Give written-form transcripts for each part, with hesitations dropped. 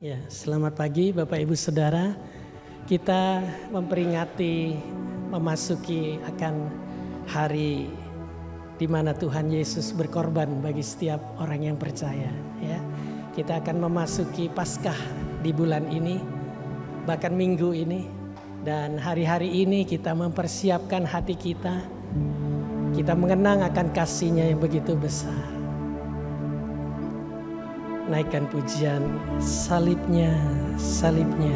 Ya, selamat pagi Bapak Ibu Saudara. Kita memasuki akan hari di mana Tuhan Yesus berkorban bagi setiap orang yang percaya. Ya, kita akan memasuki Paskah di bulan ini, bahkan minggu ini, dan hari-hari ini kita mempersiapkan hati kita. Kita mengenang akan kasih-Nya yang begitu besar. Naikkan pujian, salibnya, salibnya.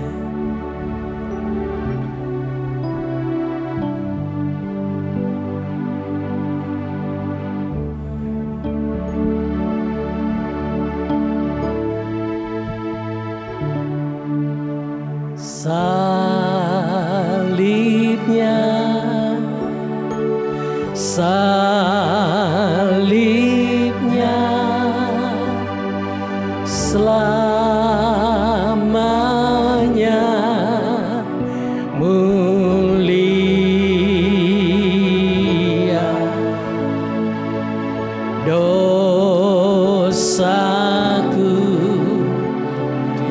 Salibnya, salibnya, selamanya mulia. Dosaku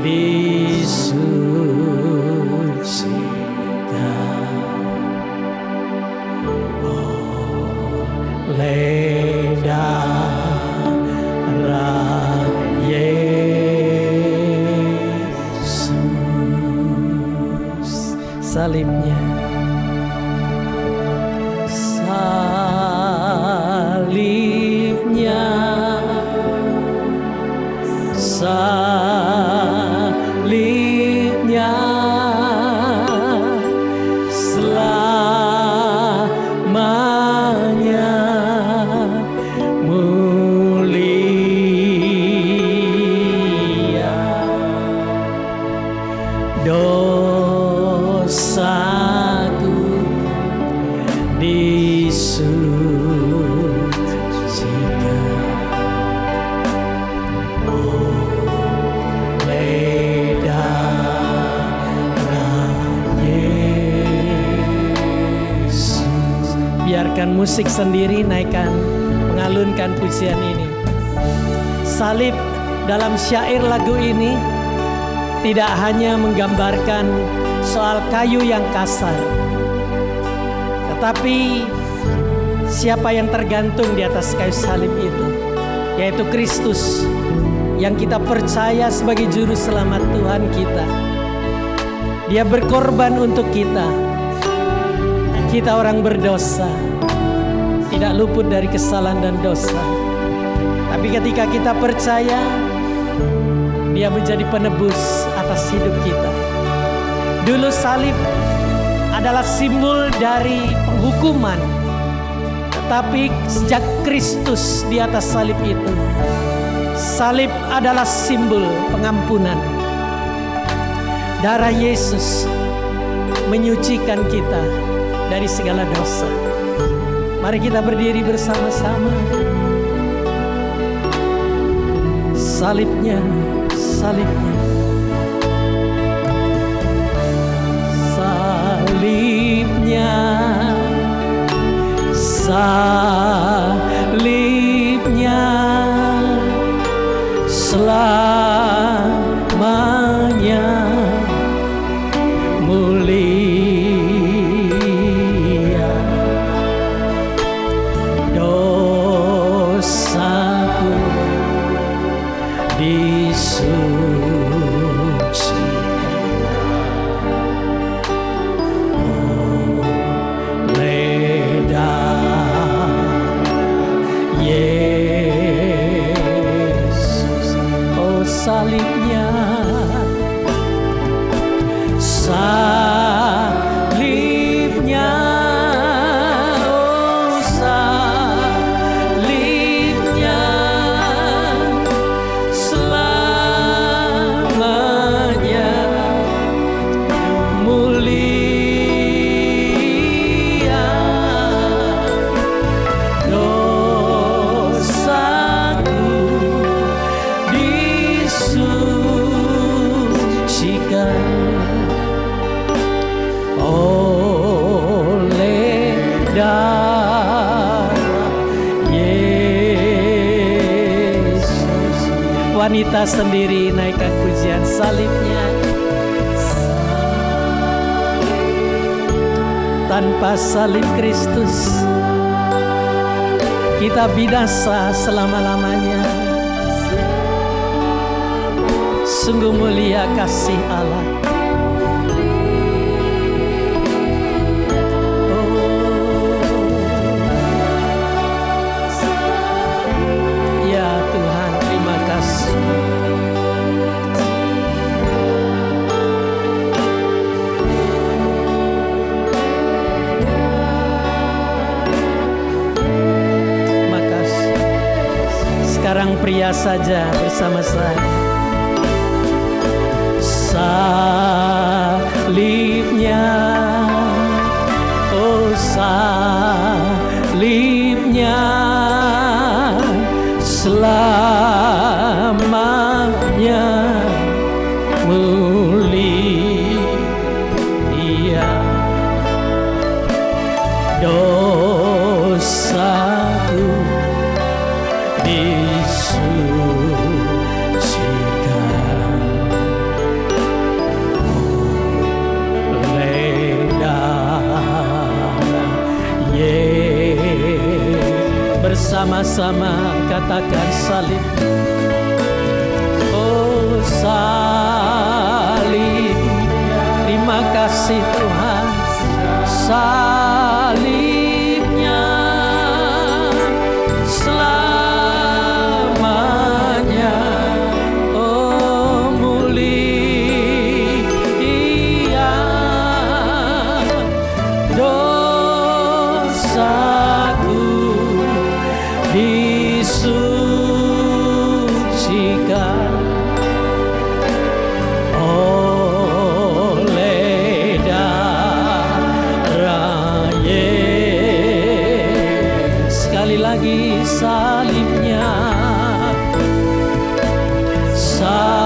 disucikan oleh darah Yesus. Salibnya, salibnya, salibnya, selamanya mulia. Dosaku disucikan oleh darah Yesus. Biarkan musik sendiri naikkan, mengalunkan pujian ini. Salib dalam syair lagu ini tidak hanya menggambarkan soal kayu yang kasar, tetapi siapa yang tergantung di atas kayu salib itu, yaitu Kristus yang kita percaya sebagai juru selamat Tuhan kita. Dia berkorban untuk kita. Kita orang berdosa, tidak luput dari kesalahan dan dosa. Tapi ketika kita percaya, Dia menjadi penebus atas hidup kita. Dulu salib adalah simbol dari penghukuman, tetapi sejak Kristus di atas salib itu, salib adalah simbol pengampunan. Darah Yesus menyucikan kita dari segala dosa. Mari kita berdiri bersama-sama. Salibnya, salibnya, salibnya, salibnya, selamanya mulia. Dosaku disucikan oleh darah Yesus. Oh, salibnya, salibnya, oh salibnya, selamanya mulia. Dosaku disucikan oleh darah Yesus. wanita sendiri naikkan pujian salibnya. Tanpa salib Kristus kita binasa selama-lamanya. Sungguh mulia kasih Allah. Ya Tuhan, terima kasih. Makasih. Sekarang pria saja bersama saya. Salibnya, oh salibnya, selamanya mulia. Dosaku disucikan oleh darah Yesus. Bersama-sama katakan salib. Oh salib, terima kasih Tuhan. Salibnya selamanya, oh mulia. Dosaku disucikan oleh darah Yesus. Sekali lagi salibnya, salibnya,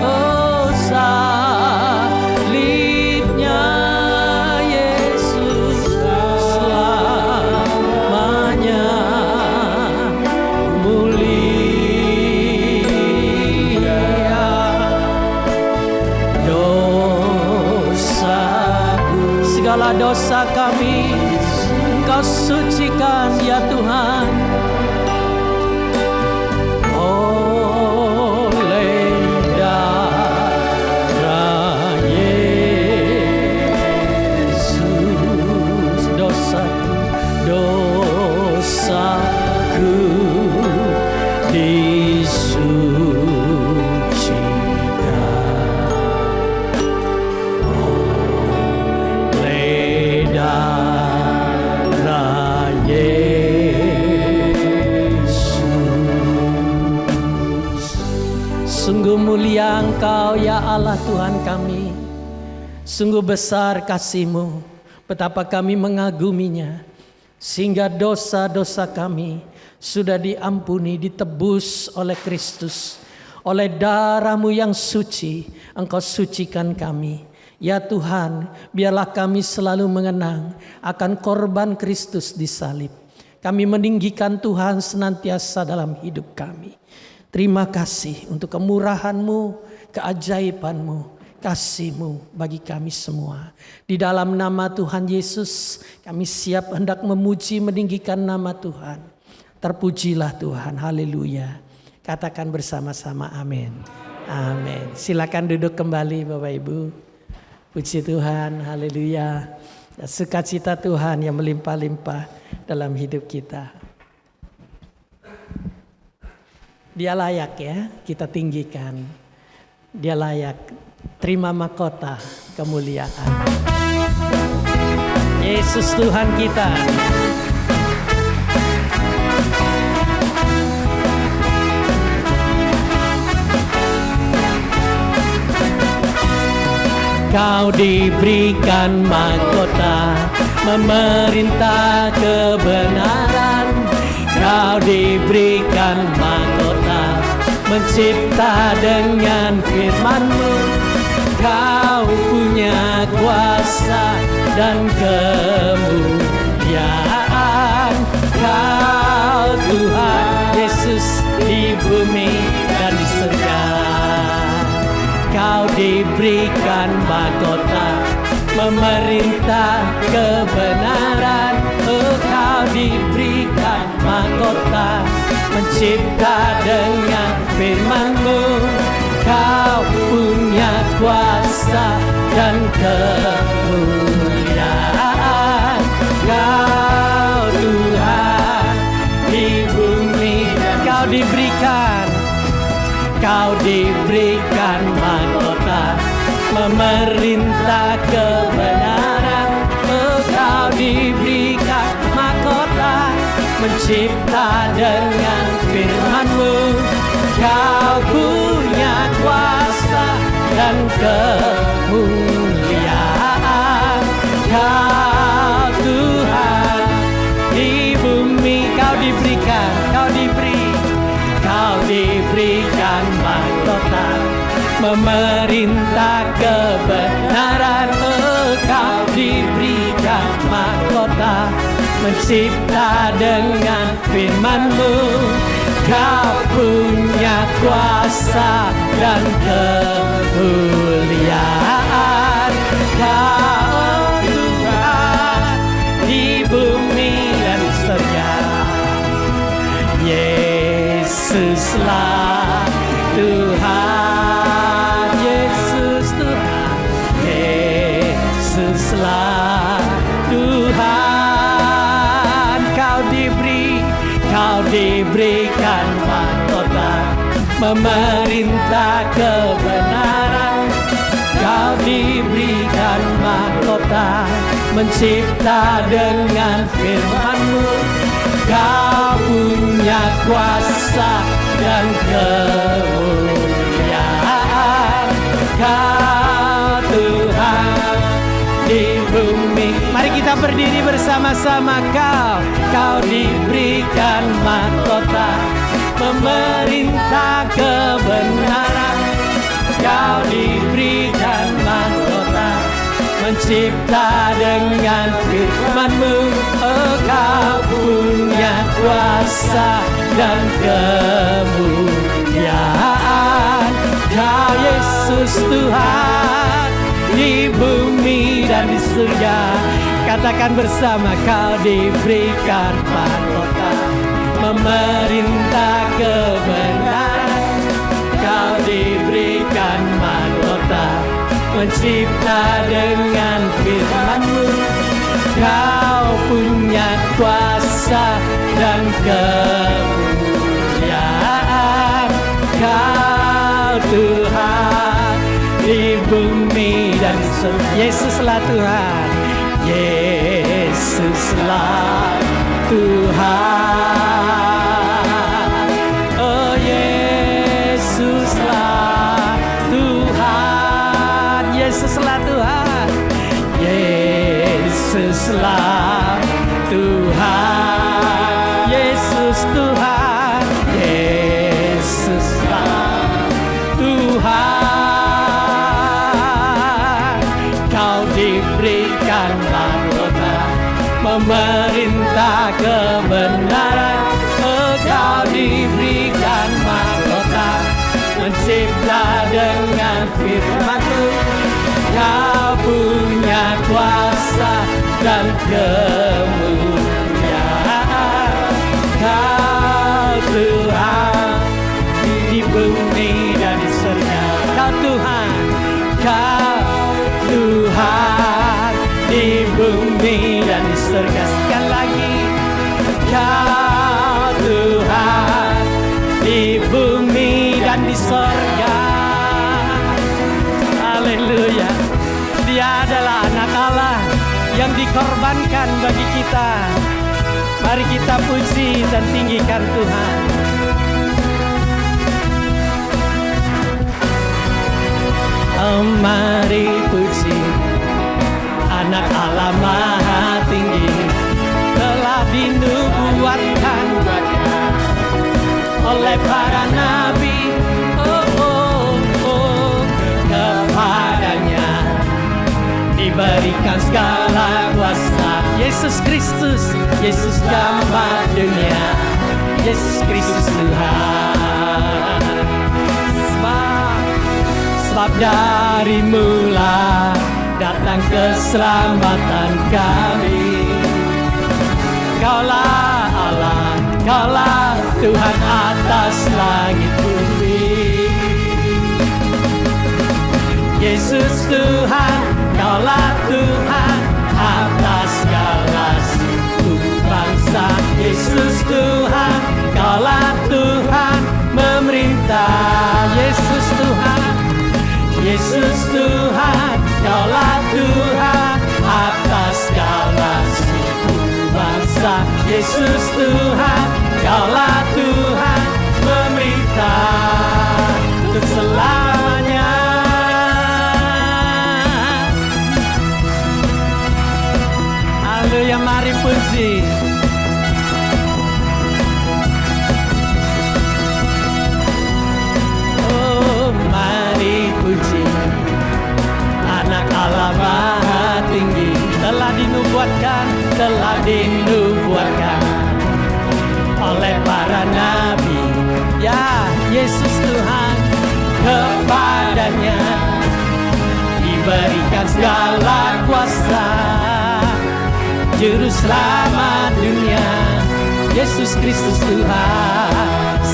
oh salibnya Yesus selamanya mulia. Dosaku, segala dosa kami Engkau sucikan ya Tuhan. Oleh darah Yesus, dosaku, dosaku disucikan oleh darah Yesus. Sungguh mulia Engkau ya Allah Tuhan kami. Sungguh besar kasih-Mu, betapa kami mengaguminya. Sehingga dosa-dosa kami sudah diampuni, ditebus oleh Kristus. Oleh darah-Mu yang suci, Engkau sucikan kami. Ya Tuhan, biarlah kami selalu mengenang akan korban Kristus di salib. Kami meninggikan Tuhan senantiasa dalam hidup kami. Terima kasih untuk kemurahan-Mu, keajaiban-Mu, kasih-Mu bagi kami semua. Di dalam nama Tuhan Yesus, kami siap hendak memuji, meninggikan nama Tuhan. Terpujilah Tuhan, haleluya. Katakan bersama-sama amin. Amin. Silakan duduk kembali Bapak Ibu. Puji Tuhan, haleluya. Sukacita Tuhan yang melimpah-limpah dalam hidup kita. Dia layak ya, kita tinggikan. Dia layak, terima mahkota kemuliaan. Yesus Tuhan kita. Kau diberikan mahkota, memerintah kebenaran. Kau diberikan mahkota, mencipta dengan firman-Mu. Kau punya kuasa dan kemuliaan. Kau Tuhan Yesus di bumi dan di surga. Kau diberikan mahkota memerintah kebenaran. Kau diberikan mahkota mencipta dengan firman-Mu. Kau punya kuasa dan kemuliaan. Kau Tuhan di bumi. Kau diberikan mahkota memerintah kebenaran. Kau diberikan mahkota mencipta dengan firman-Mu. Kau punya kuasa dan kemuliaan. Kau Tuhan di bumi. Kau diberikan mahkota memerintah kebenaran. Kau diberikan mahkota mencipta dengan firman-Mu. Kau punya kuasa dan kemuliaan. Kau Tuhan di bumi dan di surga. Yesuslah Tuhan, Yesus Tuhan, Yesuslah Tuhan. Kau diberikan mahkota memerintah kebenaran. Kau diberikan mahkota mencipta dengan firman-Mu. Kau punya kuasa dan kemuliaan. Kau Tuhan di bumi. Mari kita berdiri bersama-sama. Kau diberikan mahkota memerintah kebenaran. Kau diberikan mahkota mencipta dengan firman-Mu. Kau punya kuasa dan kemuliaan. Kau Yesus Tuhan di bumi dan di surga. Katakan bersama, kau diberikan mahkota memerintah kebenaran. Kau diberikan mahkota mencipta dengan firman-Mu. Kau punya kuasa dan kemuliaan. Kau Tuhan di bumi dan di surga. Yesuslah Tuhan, Yesuslah Tuhan. Oh Yesuslah Tuhan, Yesuslah Tuhan, Yesuslah Tuhan, Yesus Tuhan, Yesuslah Tuhan. Kau diberikan mahkota memerintah kebenaran. Kau diberikan mahkota mencipta dengan firman-Mu. Kau punya kuasa dan kemuliaan. Kau Tuhan di bumi dan di surga. Kau Tuhan, Kau Tuhan di bumi dan di surga. Sekali lagi, Kau Tuhan di bumi dan di surga. Haleluya. Dia adalah anak Allah yang dikorbankan bagi kita. Mari kita puji dan tinggikan Tuhan. Mari puji anak Allah Maha Tinggi, telah dinubuatkan oleh para nabi. Kepadanya diberikan segala kuasa. Yesus Kristus, Yesus gambar dunia, Yesus Kristus Tuhan. Sebab dari mula datang keselamatan kami. Kaulah Allah, Kaulah Tuhan atas langit bumi. Yesus Tuhan, Kaulah Tuhan atas segala suku bangsa. Yesus Tuhan, Kaulah Tuhan memerintah. Yesus Tuhan, Yesus Tuhan, Kaulah Tuhan atas segala suku bangsa. Yesus Tuhan, Kaulah Tuhan memerintah untuk selamanya. Haleluya, mari puji. Oh, mari puji. Anak Allah Maha Tinggi telah dinubuatkan oleh para nabi. Ya, Yesus Tuhan, kepadanya diberikan segala kuasa, Juru Selamat dunia, Yesus Kristus Tuhan.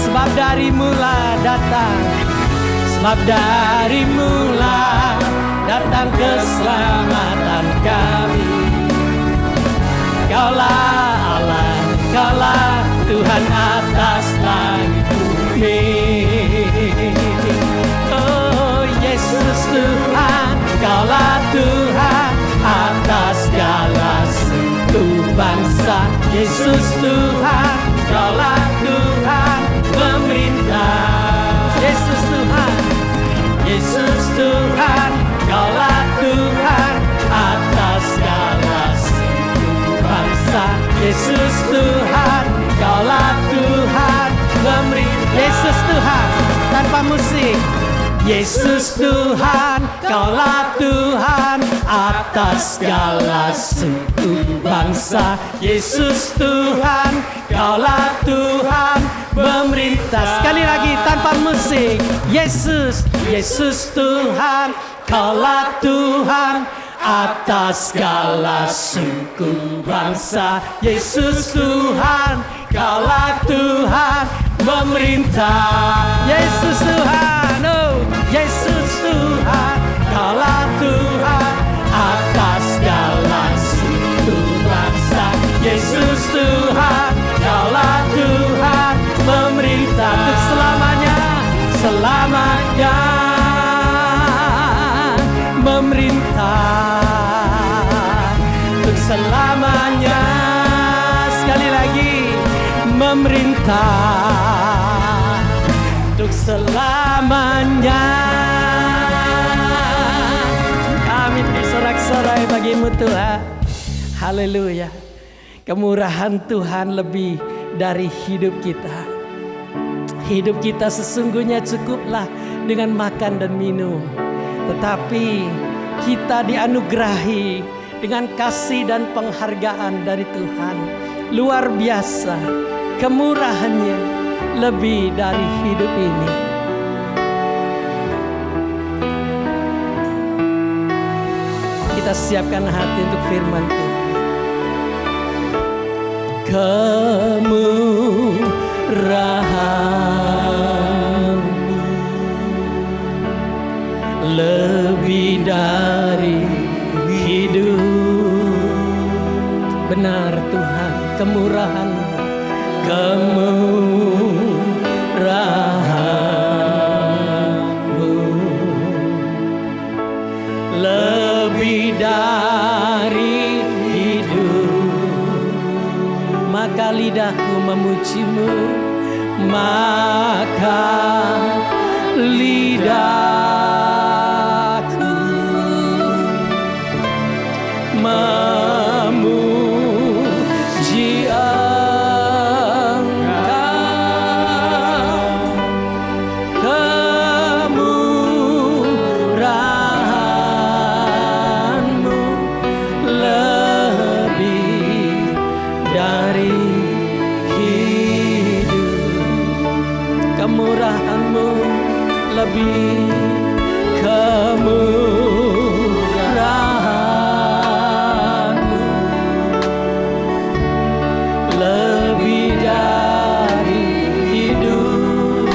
Sebab dari mula datang, sebab dari mula datang keselamatan kami. Kaulah Allah, Kaulah Tuhan atas langit bumi. Oh Yesus Tuhan, Kaulah Tuhan atas segala suku bangsa. Yesus Tuhan, Kaulah Tuhan memerintah. Yesus Tuhan, Yesus Tuhan, Kaulah Tuhan atas segala suku bangsa. Yesus Tuhan, Kaulah Tuhan memerintah. Yesus Tuhan, tanpa musik. Yesus Tuhan, Kaulah Tuhan atas segala suku bangsa. Yesus Tuhan, Kaulah Tuhan memerintah. Sekali lagi tanpa musik. Yesus, Yesus Tuhan, Kaulah Tuhan atas segala suku bangsa. Yesus Tuhan, Kaulah Tuhan memerintah. Yesus Tuhan, oh Yesus Tuhan, Kaulah Tuhan atas segala suku bangsa. Yesus Tuhan, Kaulah Tuhan memerintah untuk selamanya, selamanya memerintah untuk selamanya. Sekali lagi, memerintah untuk selamanya. Kami bersorak-sorai bagimu Tuhan. Haleluya. Kemurahan Tuhan lebih dari hidup kita. Hidup kita sesungguhnya cukuplah dengan makan dan minum. Tetapi kita dianugerahi dengan kasih dan penghargaan dari Tuhan. Luar biasa, kemurahannya lebih dari hidup ini. Kita siapkan hati untuk firman Tuhan. Kemurahan-Mu lebih dari hidup. Benar Tuhan, kemurahan-Mu, kemurahan-Mu lebih dari hidup. Maka lidahku memuji-Mu, maka lidahku memuji Engkau. Kemurahan-Mu lebih dari hidup. kemurahan-Mu, lebih kemurahan-Mu, lebih dari hidup,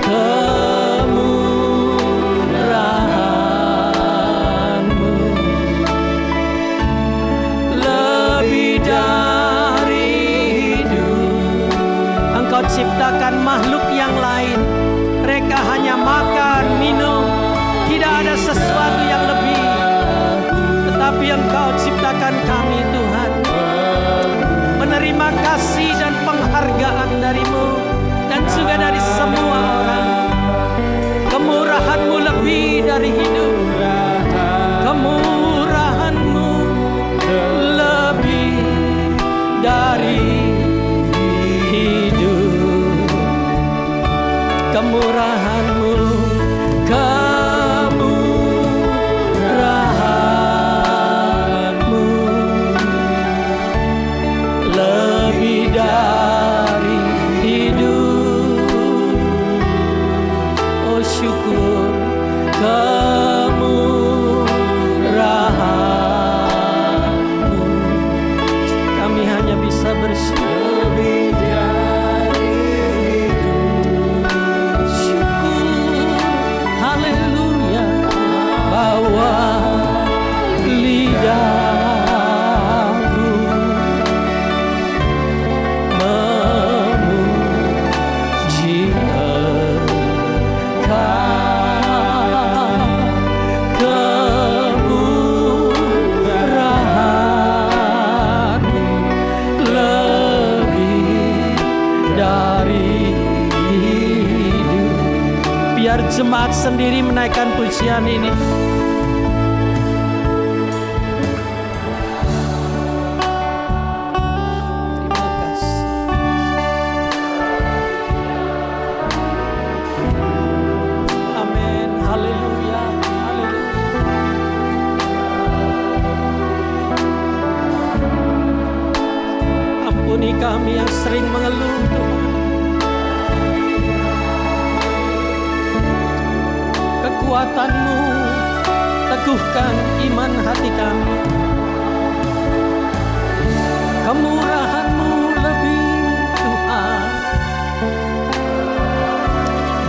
kemurahan-Mu, lebih dari hidup. Engkau ciptakan makhluk yang lain, mereka hanya makan, minum, tidak ada sesuatu yang lebih. Tetapi Engkau ciptakan kami Tuhan, menerima kasih dan penghargaan dari-Mu dan juga dari semua orang. Kemurahan-Mu lebih dari hidup, kemurahan-Mu lebih dari hidup, kemurahan-Mu, kemurahan-Mu lebih dari hidup. Oh syukur kemurahan-Mu, kami hanya bisa bersyukur. Lidahku memuji Engkau, kemurahan-Mu lebih dari hidup. Biar jemaat sendiri menaikkan pujian ini. Ampuni kami yang sering mengeluh Tuhan. Kekuatan-Mu teguhkan iman hati kami. Kemurahan-Mu lebih Tuhan.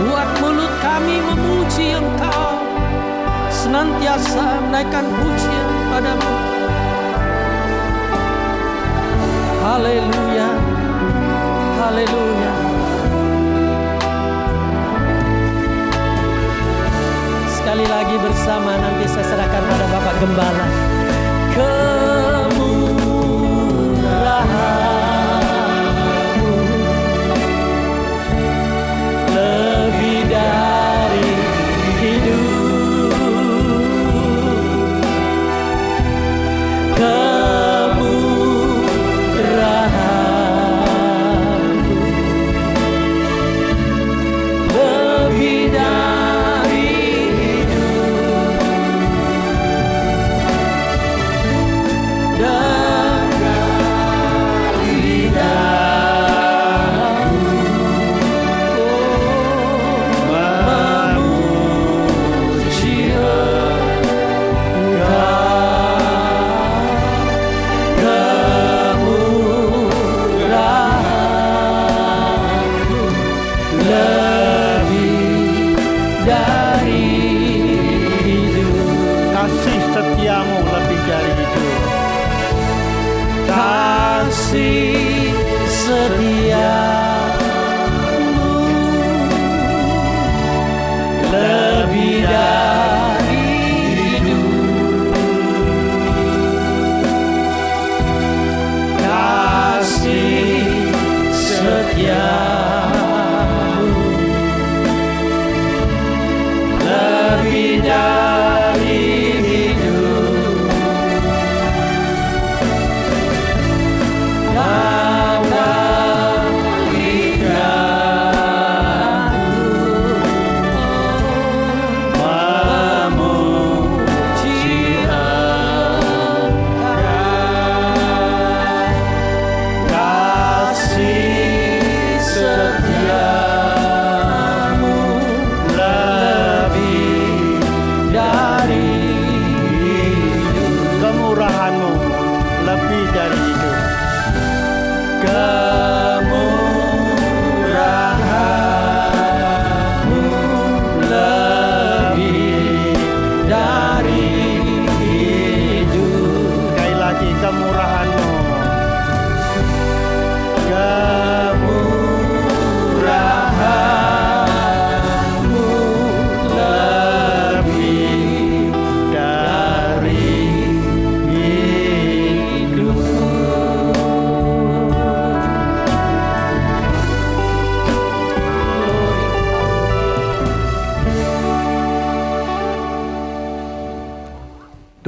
Buat mulut kami memuji Engkau, senantiasa menaikkan pujian padamu. Haleluya, haleluya. Sekali lagi bersama, nanti saya serahkan pada Bapak Gembala. Kemurahan-Mu lebih dari hidup, lebih dari hidup.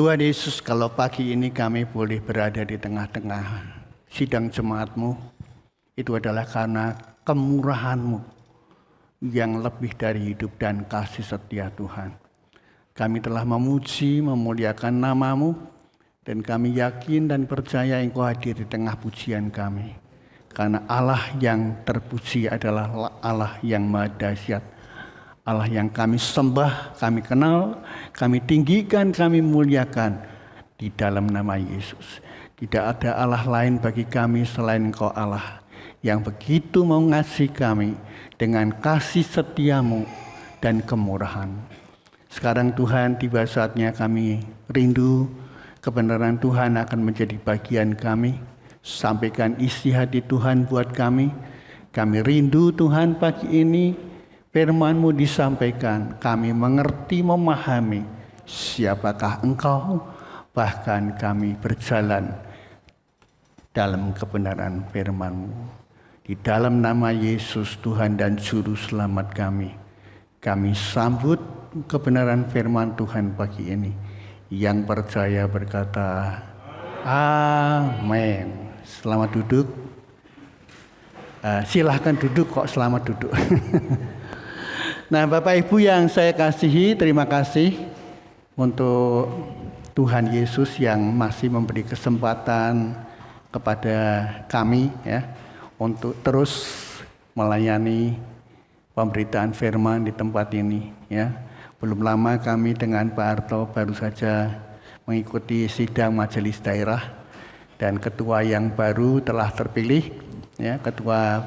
Tuhan Yesus, kalau pagi ini kami boleh berada di tengah-tengah sidang jemaat-Mu, itu adalah karena kemurahan-Mu yang lebih dari hidup dan kasih setia Tuhan. Kami telah memuji, memuliakan nama-Mu, dan kami yakin dan percaya Engkau hadir di tengah pujian kami. Karena Allah yang terpuji adalah Allah yang maha dahsyat, Allah yang kami sembah, kami kenal, kami tinggikan, kami muliakan di dalam nama Yesus. Tidak ada Allah lain bagi kami selain Engkau Allah yang begitu mengasihi kami dengan kasih setia-Mu dan kemurahan. Sekarang Tuhan, tiba saatnya kami rindu kebenaran Tuhan akan menjadi bagian kami. Sampaikan isi hati Tuhan buat kami. Kami rindu Tuhan pagi ini firman-Mu disampaikan, kami mengerti, memahami siapakah Engkau, bahkan kami berjalan dalam kebenaran firman-Mu. Di dalam nama Yesus Tuhan dan Juru Selamat kami sambut kebenaran firman Tuhan pagi ini. Yang percaya berkata, amin. Selamat duduk. Silahkan duduk kok, selamat duduk. Nah, Bapak Ibu yang saya kasihi, terima kasih untuk Tuhan Yesus yang masih memberi kesempatan kepada kami ya untuk terus melayani pemberitaan firman di tempat ini ya. Belum lama kami dengan Pak Arto baru saja mengikuti sidang majelis daerah dan ketua yang baru telah terpilih ya, ketua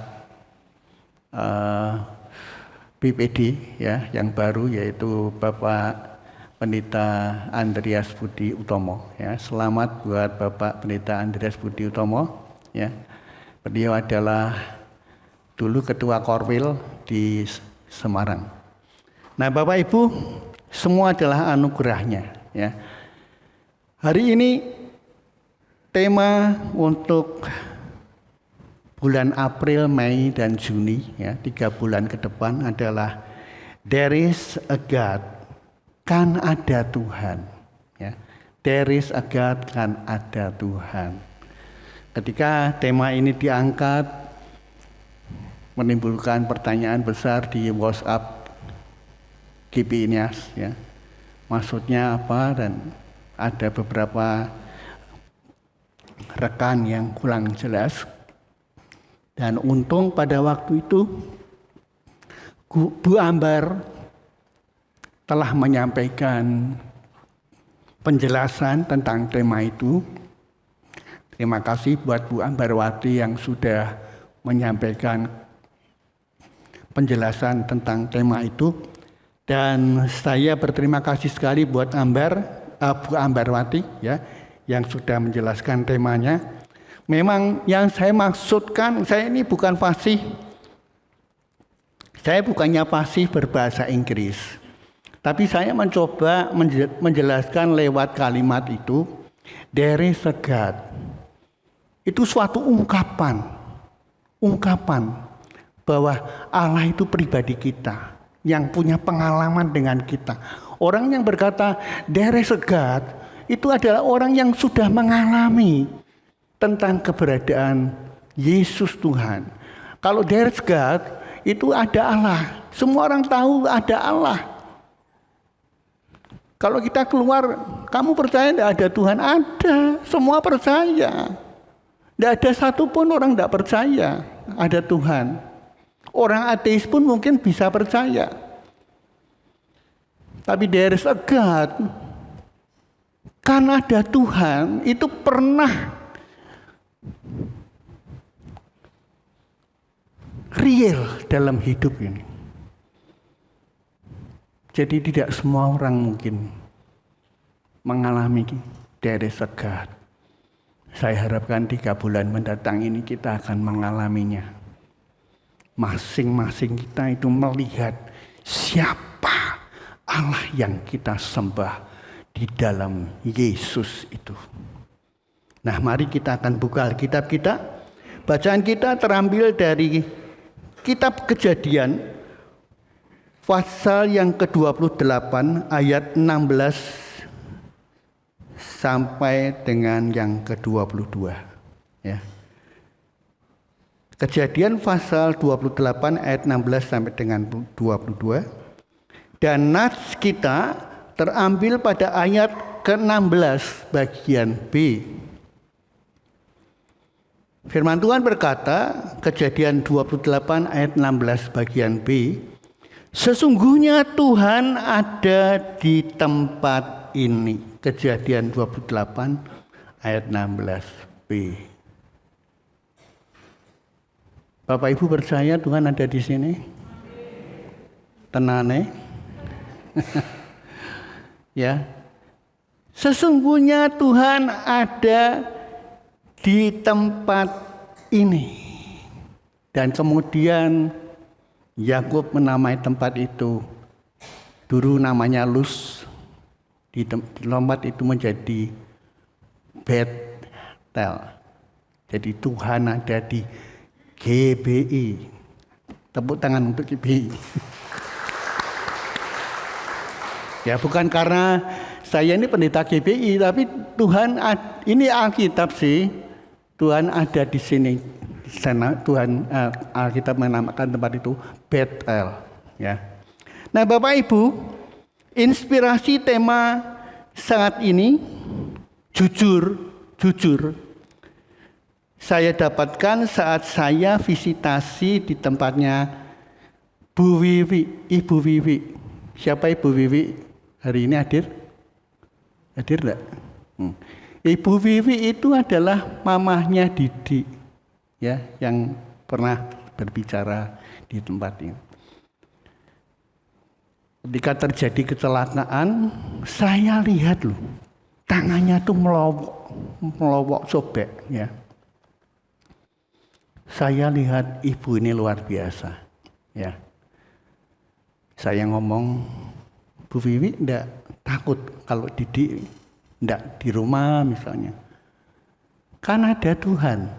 BPD ya yang baru, yaitu Bapak Pendeta Andreas Budi Utomo ya. Selamat buat Bapak Pendeta Andreas Budi Utomo ya. Beliau adalah dulu ketua Korwil di Semarang. Nah, Bapak Ibu, semua adalah anugerahnya ya. Hari ini tema untuk bulan April, Mei, dan Juni ya, 3 bulan ke depan adalah There is a God, kan ada Tuhan ya. There is a God, kan ada Tuhan. Ketika tema ini diangkat, menimbulkan pertanyaan besar di WhatsApp GP Inyas ya. Maksudnya apa, dan ada beberapa rekan yang kurang jelas. Dan untung pada waktu itu Bu Ambar telah menyampaikan penjelasan tentang tema itu. Terima kasih buat Bu Ambarwati yang sudah menyampaikan penjelasan tentang tema itu. Dan saya berterima kasih sekali buat Bu Ambarwati ya, yang sudah menjelaskan temanya. Memang yang saya maksudkan, saya ini bukan fasih. Saya bukannya fasih berbahasa Inggris. Tapi saya mencoba menjelaskan lewat kalimat itu, there is a God. Itu suatu ungkapan bahwa Allah itu pribadi kita, yang punya pengalaman dengan kita. Orang yang berkata there is a God, itu adalah orang yang sudah mengalami tentang keberadaan Yesus Tuhan. Kalau there is God, itu ada Allah. Semua orang tahu ada Allah. Kalau kita keluar, kamu percaya tidak ada Tuhan? Ada, semua percaya. Tidak ada satupun orang tidak percaya ada Tuhan. Orang ateis pun mungkin bisa percaya. Tapi there is a God, kan ada Tuhan, itu pernah real dalam hidup ini. Jadi tidak semua orang mungkin mengalami there is a God. Saya harapkan 3 bulan mendatang ini kita akan mengalaminya. Masing-masing kita itu melihat siapa Allah yang kita sembah di dalam Yesus itu. Nah, mari kita akan buka Alkitab kita. Bacaan kita terambil dari Kitab Kejadian pasal yang ke-28 ayat 16 sampai dengan yang ke-22. Ya. Kejadian pasal 28 ayat 16 sampai dengan 22. Dan nats kita terambil pada ayat ke-16 bagian B. Firman Tuhan berkata, Kejadian 28 ayat 16 bagian B, sesungguhnya Tuhan ada di tempat ini. Kejadian 28 ayat 16b. Bapak Ibu percaya Tuhan ada di sini? Tenane? Ya. Sesungguhnya Tuhan ada di tempat ini. Dan kemudian Yakub menamai tempat itu, dulu namanya Luz, di tempat itu menjadi Betel. Jadi Tuhan ada di GBI. Tepuk tangan untuk GBI. Ya, bukan karena saya ini pendeta GBI, tapi Tuhan, ini Alkitab sih, Tuhan ada di sini. Di sana Tuhan, Alkitab menamakan tempat itu Betel. Ya. Nah, Bapak Ibu, inspirasi tema saat ini jujur saya dapatkan saat saya visitasi di tempatnya Bu Wiwi, Ibu Wiwi. Siapa Ibu Wiwi? Hari ini hadir? Hadir enggak? Ibu Wiwi itu adalah mamahnya Didi, ya, yang pernah berbicara di tempat ini. Ketika terjadi kecelakaan, saya lihat loh, tangannya tuh melowok sobek, ya. Saya lihat ibu ini luar biasa, ya. Saya ngomong, Bu Wiwi enggak takut kalau Didi enggak di rumah misalnya. Kan ada Tuhan.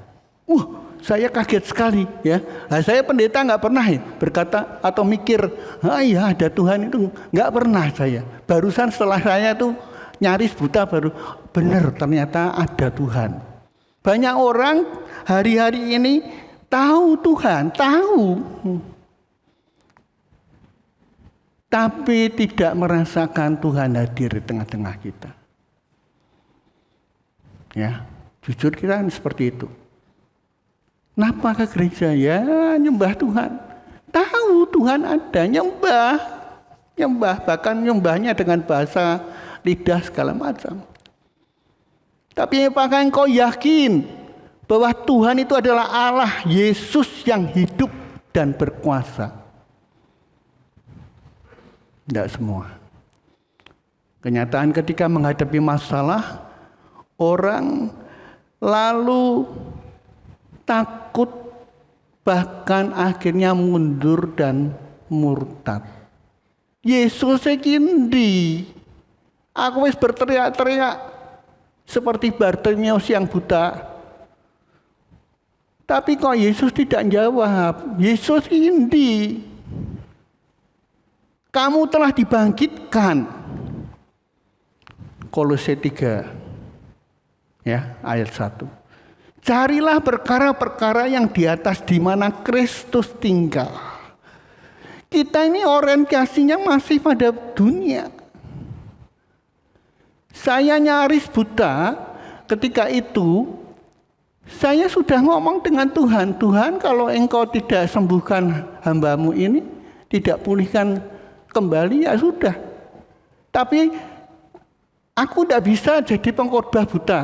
Saya kaget sekali, ya. Nah, saya pendeta enggak pernah berkata atau mikir, ya ada Tuhan itu enggak pernah saya. Barusan setelah saya tuh nyaris buta baru benar ternyata ada Tuhan. Banyak orang hari-hari ini tahu Tuhan, tahu. Tapi tidak merasakan Tuhan hadir di tengah-tengah kita. Ya, jujur kita kan seperti itu. Kenapa ke gereja? Ya, nyembah Tuhan. Tahu Tuhan ada, nyembah, bahkan nyembahnya dengan bahasa lidah segala macam. Tapi apakah engkau yakin bahwa Tuhan itu adalah Allah Yesus yang hidup dan berkuasa? Tidak semua. Kenyataan ketika menghadapi masalah, orang lalu takut, bahkan akhirnya mundur dan murtad. Yesus sekindi. Aku wis berteriak-teriak seperti Bartimeus yang buta. Tapi kok Yesus tidak jawab? Yesus indi. Kamu telah dibangkitkan. Kolose 3 ya, ayat 1. Carilah perkara-perkara yang di atas di mana Kristus tinggal. Kita ini orientasinya masih pada dunia. Saya nyaris buta ketika itu. Saya sudah ngomong dengan Tuhan, Tuhan kalau engkau tidak sembuhkan hambamu ini, tidak pulihkan kembali, ya sudah. Tapi aku tidak bisa jadi pengkhotbah buta.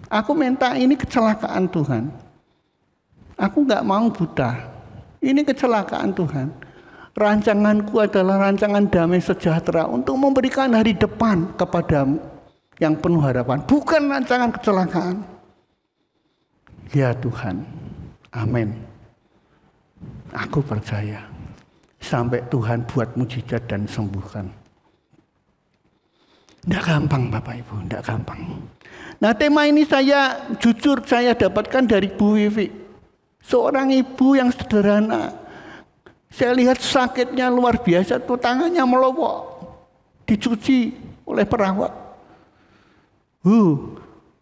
Aku minta ini kecelakaan Tuhan. Aku nggak mau buta. Ini kecelakaan Tuhan. Rancanganku adalah rancangan damai sejahtera untuk memberikan hari depan kepadamu yang penuh harapan. Bukan rancangan kecelakaan. Ya Tuhan. Amin. Aku percaya. Sampai Tuhan buat mujizat dan sembuhkan. Tidak gampang Bapak Ibu, tidak gampang. Nah, tema ini saya jujur saya dapatkan dari Bu Wiwi. Seorang ibu yang sederhana. Saya lihat sakitnya luar biasa, tuh tangannya melowok. Dicuci oleh perawat.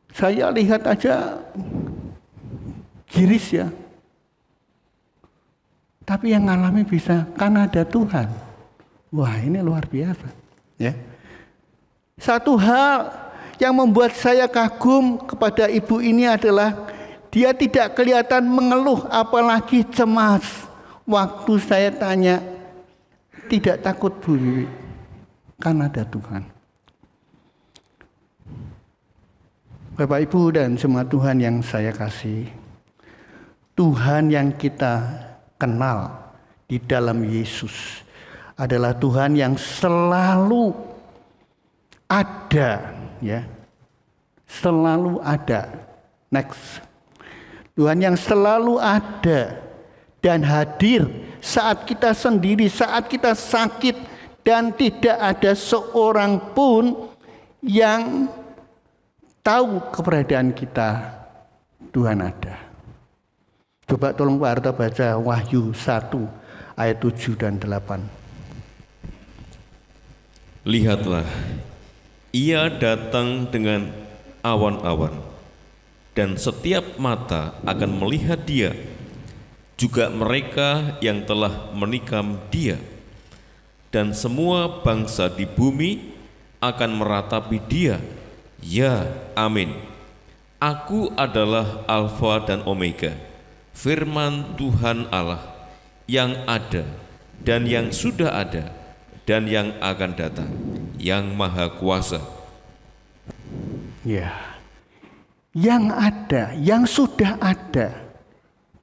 Saya lihat aja giris ya. Tapi yang ngalami bisa karena ada Tuhan. Wah, ini luar biasa. Ya. Satu hal yang membuat saya kagum kepada ibu ini adalah dia tidak kelihatan mengeluh apalagi cemas. Waktu saya tanya, tidak takut Bu Wiwi, karena ada Tuhan. Bapak Ibu dan semua Tuhan yang saya kasih, Tuhan yang kita kenal di dalam Yesus adalah Tuhan yang selalu ada, ya. Selalu ada. Next. Tuhan yang selalu ada dan hadir saat kita sendiri, saat kita sakit, dan tidak ada seorang pun yang tahu keberadaan kita. Tuhan ada. Coba tolong Pak Harto baca Wahyu 1 ayat 7 dan 8. Lihatlah, ia datang dengan awan-awan, dan setiap mata akan melihat dia, juga mereka yang telah menikam dia, dan semua bangsa di bumi akan meratapi dia. Ya, amin. Aku adalah Alfa dan Omega, firman Tuhan Allah, yang ada dan yang sudah ada dan yang akan datang, yang Maha Kuasa. Ya, yang ada, yang sudah ada,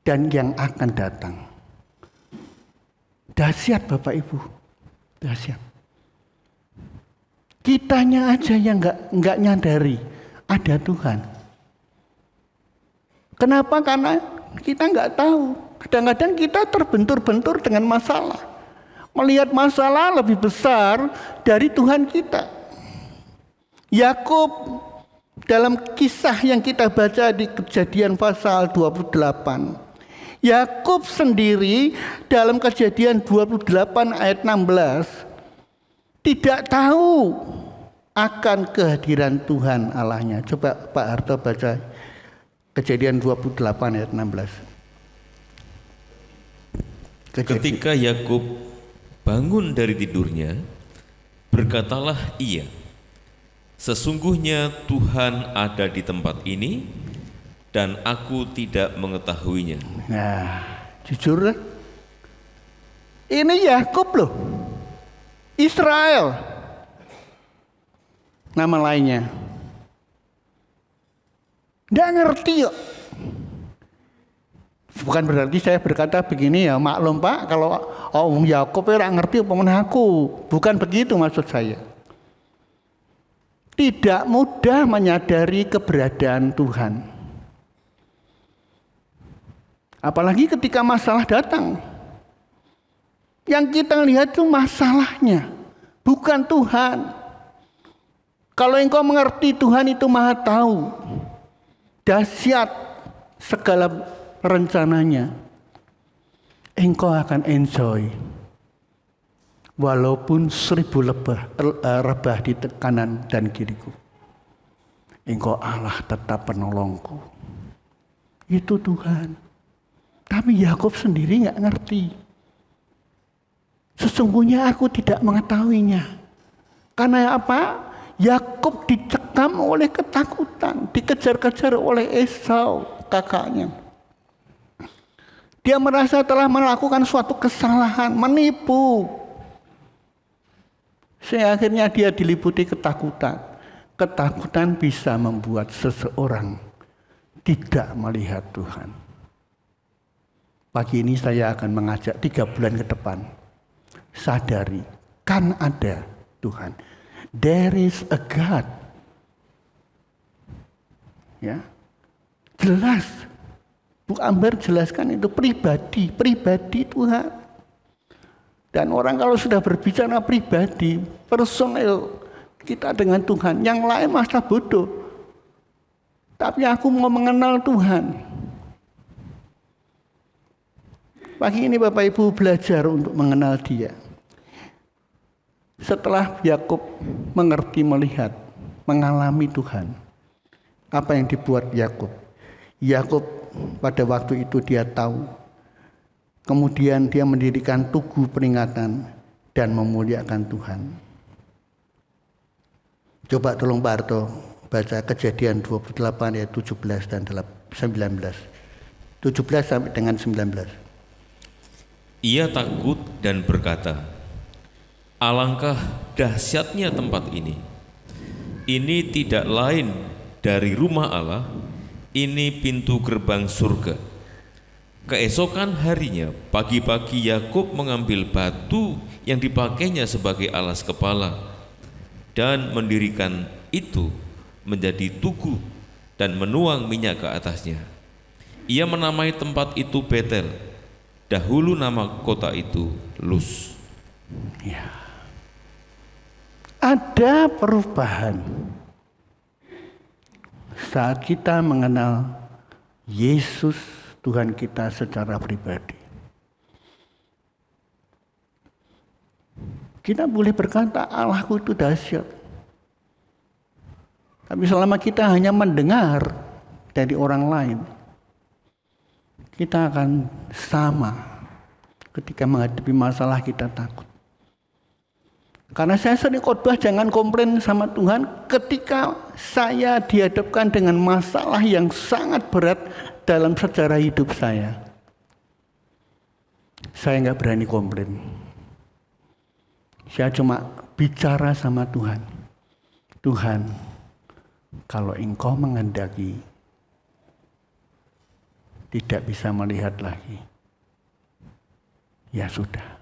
dan yang akan datang. Dahsyat Bapak Ibu, dahsyat. Kitanya aja yang nggak nyadari ada Tuhan. Kenapa? Karena kita nggak tahu. Kadang-kadang kita terbentur-bentur dengan masalah. Melihat masalah lebih besar dari Tuhan kita. Yakub dalam kisah yang kita baca di Kejadian pasal 28. Yakub sendiri dalam Kejadian 28 ayat 16 tidak tahu akan kehadiran Tuhan Allahnya. Coba Pak Harto baca Kejadian 28 ayat 16. Ketika Yakub bangun dari tidurnya, berkatalah ia, sesungguhnya Tuhan ada di tempat ini, dan aku tidak mengetahuinya. Nah, jujur, ini Yakub loh, Israel, nama lainnya. Nggak ngerti kok. Bukan berarti saya berkata begini ya, maklum Pak, kalau Yakub nggak ngerti apa aku. Bukan begitu maksud saya. Tidak mudah menyadari keberadaan Tuhan. Apalagi ketika masalah datang. Yang kita lihat itu masalahnya, bukan Tuhan. Kalau engkau mengerti Tuhan itu Maha tahu, dahsyat segala rencananya, engkau akan enjoy. Walaupun 1000 rebah di kanan dan kiriku, engkau Allah tetap penolongku. Itu Tuhan. Tapi Yakub sendiri nggak ngerti. Sesungguhnya aku tidak mengetahuinya. Karena apa? Yakub dicekam oleh ketakutan, dikejar-kejar oleh Esau, kakaknya. Dia merasa telah melakukan suatu kesalahan, menipu. Sehingga akhirnya dia diliputi ketakutan. Ketakutan bisa membuat seseorang tidak melihat Tuhan. Pagi ini saya akan mengajak 3 bulan ke depan. Sadari, kan ada Tuhan. There is a God. Ya, jelas. Bu Amber jelaskan itu pribadi Tuhan. Dan orang kalau sudah berbicara pribadi, personal kita dengan Tuhan, yang lain masa bodoh. Tapi aku mau mengenal Tuhan. Pagi ini Bapak Ibu belajar untuk mengenal Dia. Setelah Yakub mengerti, melihat, mengalami Tuhan, apa yang dibuat Yakub? Yakub pada waktu itu dia tahu. Kemudian dia mendirikan tugu peringatan dan memuliakan Tuhan. Coba tolong Pak Arto baca Kejadian 28 ayat 17 dan 19. 17 sampai dengan 19. Ia takut dan berkata, "Alangkah dahsyatnya tempat ini. Ini tidak lain dari rumah Allah, ini pintu gerbang surga." Keesokan harinya, pagi-pagi Yakub mengambil batu yang dipakainya sebagai alas kepala dan mendirikan itu menjadi tugu dan menuang minyak ke atasnya. Ia menamai tempat itu Betel. Dahulu nama kota itu Luz. Ya. Ada perubahan saat kita mengenal Yesus Tuhan kita secara pribadi. Kita boleh berkata Allahku itu dahsyat. Tapi selama kita hanya mendengar dari orang lain, kita akan sama ketika menghadapi masalah kita takut. Karena saya sering khotbah jangan komplain sama Tuhan ketika saya dihadapkan dengan masalah yang sangat berat dalam sejarah hidup saya. Saya nggak berani komplain. Saya cuma bicara sama Tuhan. Tuhan, kalau Engkau menghendaki, tidak bisa melihat lagi, ya sudah.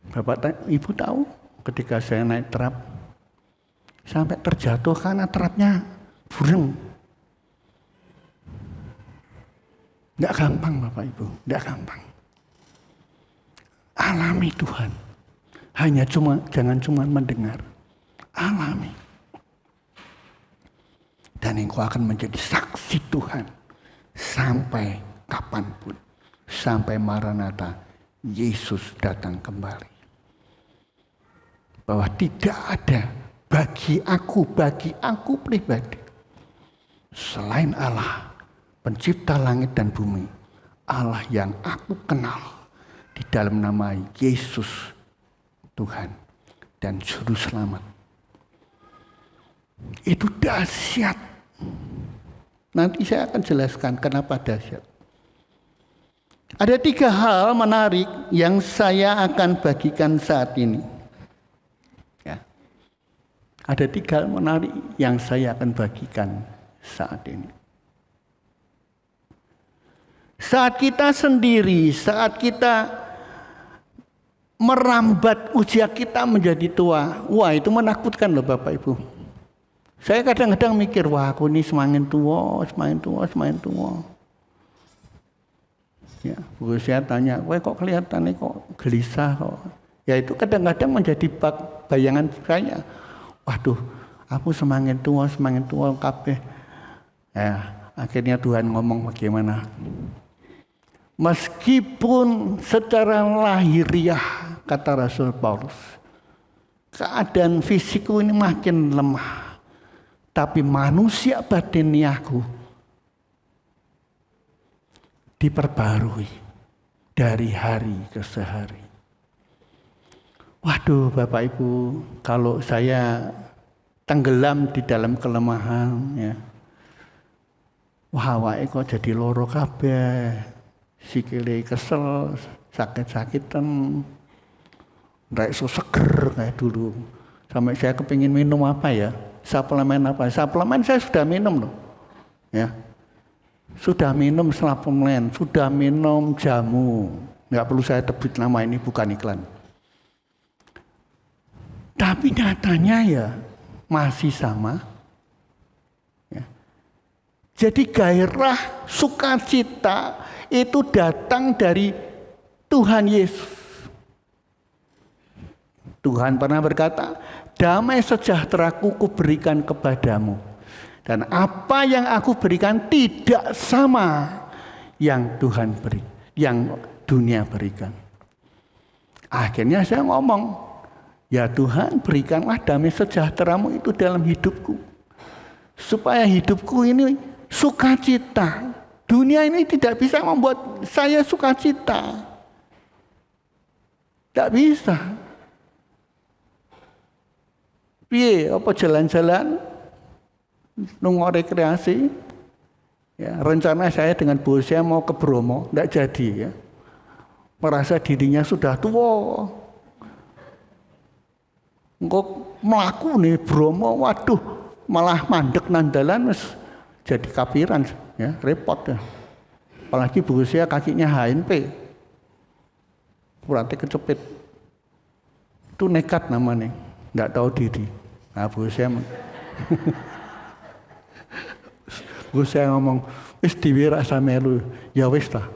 Bapak Ibu tahu ketika saya naik trap sampai terjatuh karena trapnya burung. Nggak gampang Bapak Ibu, nggak gampang. Alami Tuhan. Jangan cuma mendengar. Alami. Dan engkau akan menjadi saksi Tuhan sampai kapanpun. Sampai Maranatha, Yesus datang kembali. Bahwa tidak ada bagi aku pribadi, selain Allah, pencipta langit dan bumi, Allah yang aku kenal di dalam nama Yesus Tuhan dan Juru Selamat. Itu dahsyat. Nanti saya akan jelaskan kenapa dahsyat. Ada 3 hal menarik yang saya akan bagikan saat ini. Ya. Ada 3 hal menarik yang saya akan bagikan saat ini. Saat kita sendiri, saat kita merambat usia kita menjadi tua, wah itu menakutkan loh Bapak Ibu. Saya kadang-kadang mikir, wah aku ini semakin tua. Ya, Bu saya tanya, wah kok kelihatannya kok gelisah kok. Ya itu kadang-kadang menjadi bayangan saya. Waduh, aku semakin tua kabeh. Ya, akhirnya Tuhan ngomong bagaimana? Meskipun secara lahiriah, kata Rasul Paulus, keadaan fisikku ini makin lemah, tapi manusia batiniahku diperbarui dari hari ke hari. Waduh Bapak Ibu, kalau saya tenggelam di dalam kelemahan, ya, wah awake kok jadi loro kabeh. Sikile kesel, sakit-sakitan, nggak iso seger kayak dulu. Sampai saya kepingin minum apa ya, suplemen apa? Suplemen saya sudah minum loh, ya. Sudah minum suplemen, sudah minum jamu. Nggak perlu saya tebut nama, ini bukan iklan. Tapi nyatanya ya masih sama. Ya. Jadi gairah sukacita itu datang dari Tuhan Yesus. Tuhan pernah berkata, damai sejahteraku kuberikan kepadamu. Dan apa yang aku berikan tidak sama yang Tuhan beri, yang dunia berikan. Akhirnya saya ngomong, Ya Tuhan, berikanlah damai sejahtera-Mu itu dalam hidupku. Supaya hidupku ini sukacita. Dunia ini tidak bisa membuat saya sukacita. Tidak bisa. Piye, apa jalan-jalan, nunggu rekreasi. Ya, rencana saya dengan bos saya mau ke Bromo, tidak jadi ya. Merasa dirinya sudah tua. Engkau melaku nih Bromo, waduh, malah mandek nandalan, jadi kapiran, ya repot ya. Apalagi bos saya kakinya HNP, berarti kecepit. Itu nekat namanya, tidak tahu diri. Nah bos saya, bos saya ngomong, wis diwira sama lu, ya wis lah.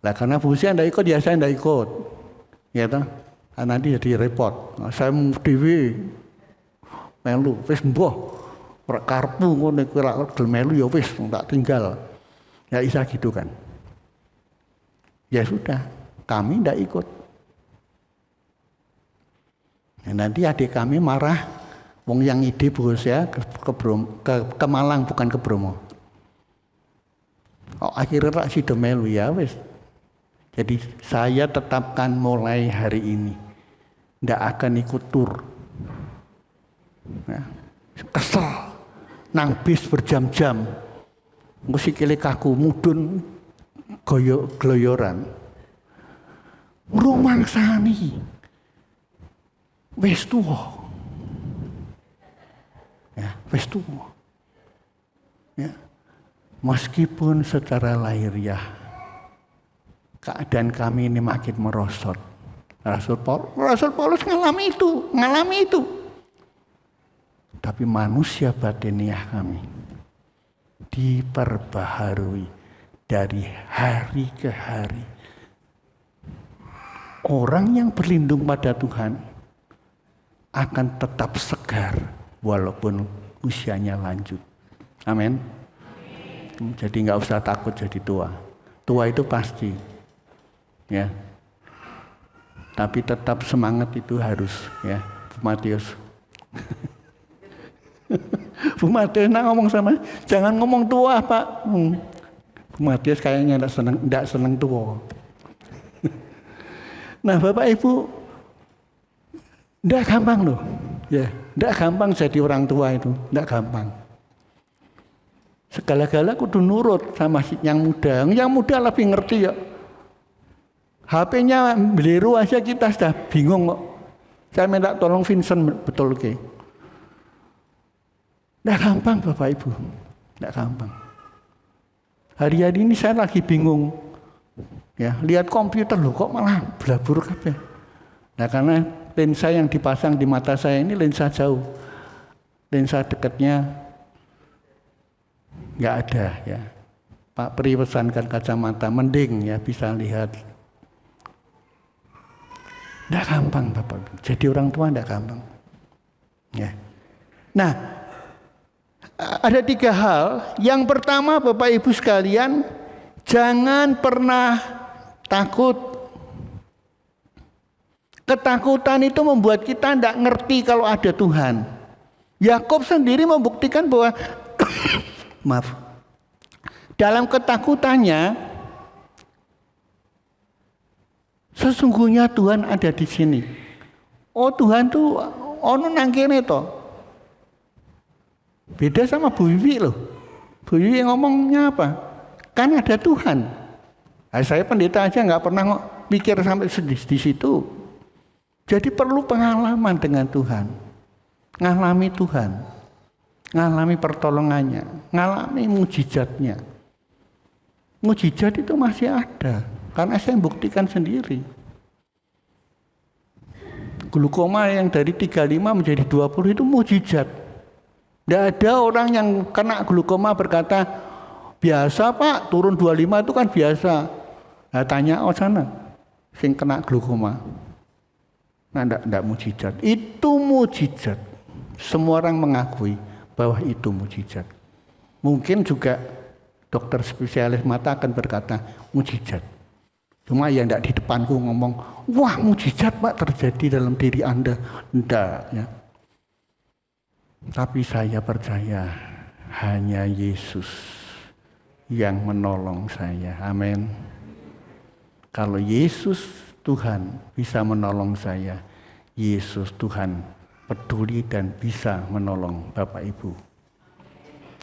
Lah karena bos saya tidak ikut, ya saya tidak ikut, ya toh. Nanti jadi repot. Nah, saya mau dewi melu, wis mboh, karpu ngono kira melu ya wis, tak tinggal. Ya bisa gitu kan. Ya sudah, kami tidak ikut. Ya, nanti adik kami marah, wong yang ide bos ya ke Malang bukan ke Bromo. Oh, akhirnya tak sido melu ya wis. Jadi saya tetapkan mulai hari ini tidak akan ikut tur. Ya, kesel, nang bis berjam-jam, musikile kaku mudun gloyoran. Rumangsani, wis tuwa. Ya, wis tuwa. Ya, meskipun secara lahiriah keadaan kami ini makin merosot. Rasul Paulus ngalami itu. Tapi manusia batiniah kami diperbaharui dari hari ke hari. Orang yang berlindung pada Tuhan akan tetap segar walaupun usianya lanjut. Amin. Jadi nggak usah takut jadi tua. Tua itu pasti. Ya, tapi tetap semangat itu harus ya, Bu Matius. Bu Matius ngomong sama, jangan ngomong tua Pak. Bu Matius kayaknya tidak senang tua. Nah Bapak Ibu, tidak gampang loh, ya, tidak gampang jadi orang tua itu, tidak gampang. Segala-gala kudu nurut sama yang muda. Yang muda lebih ngerti ya. HP-nya beliru aja kita sudah bingung kok. Saya minta tolong Vincent betul ke. Tidak gampang Bapak Ibu, tidak gampang. Hari-hari ini saya lagi bingung. Ya, lihat komputer loh kok malah blabur kabeh. Nah karena lensa yang dipasang di mata saya ini lensa jauh, lensa dekatnya nggak ada ya. Pak Pri pesankan kacamata mending ya bisa lihat. Tidak gampang Bapak. Jadi orang tua tidak gampang. Ya. Nah, ada 3 hal. Yang pertama Bapak Ibu sekalian, jangan pernah takut. Ketakutan itu membuat kita tidak ngerti kalau ada Tuhan. Yakub sendiri membuktikan bahwa maaf, dalam ketakutannya sesungguhnya Tuhan ada di sini. Oh Tuhan tuh ono nang kene to. Beda sama Bu Wiwi loh. Bu Wiwi ngomongnya apa? Kan ada Tuhan. Nah, saya pendeta aja nggak pernah mikir sampai di situ. Jadi perlu pengalaman dengan Tuhan. Ngalami Tuhan. Ngalami pertolongannya. Ngalami mujizatnya. Mujizat itu masih ada. Karena saya buktikan sendiri. Glukoma yang dari 35 menjadi 20 itu mujizat. Tidak ada orang yang kena glukoma berkata, biasa Pak, turun 25 itu kan biasa. Nah, tanya sana, yang kena glukoma. Nah, tidak mujizat. Itu mujizat. Semua orang mengakui bahwa itu mujizat. Mungkin juga dokter spesialis mata akan berkata, mujizat. Cuma ya tidak di depanku ngomong, wah mujizat Pak terjadi dalam diri Anda. Enggak ya. Tapi saya percaya hanya Yesus yang menolong saya. Amin. Kalau Yesus Tuhan bisa menolong saya, Yesus Tuhan peduli dan bisa menolong Bapak Ibu.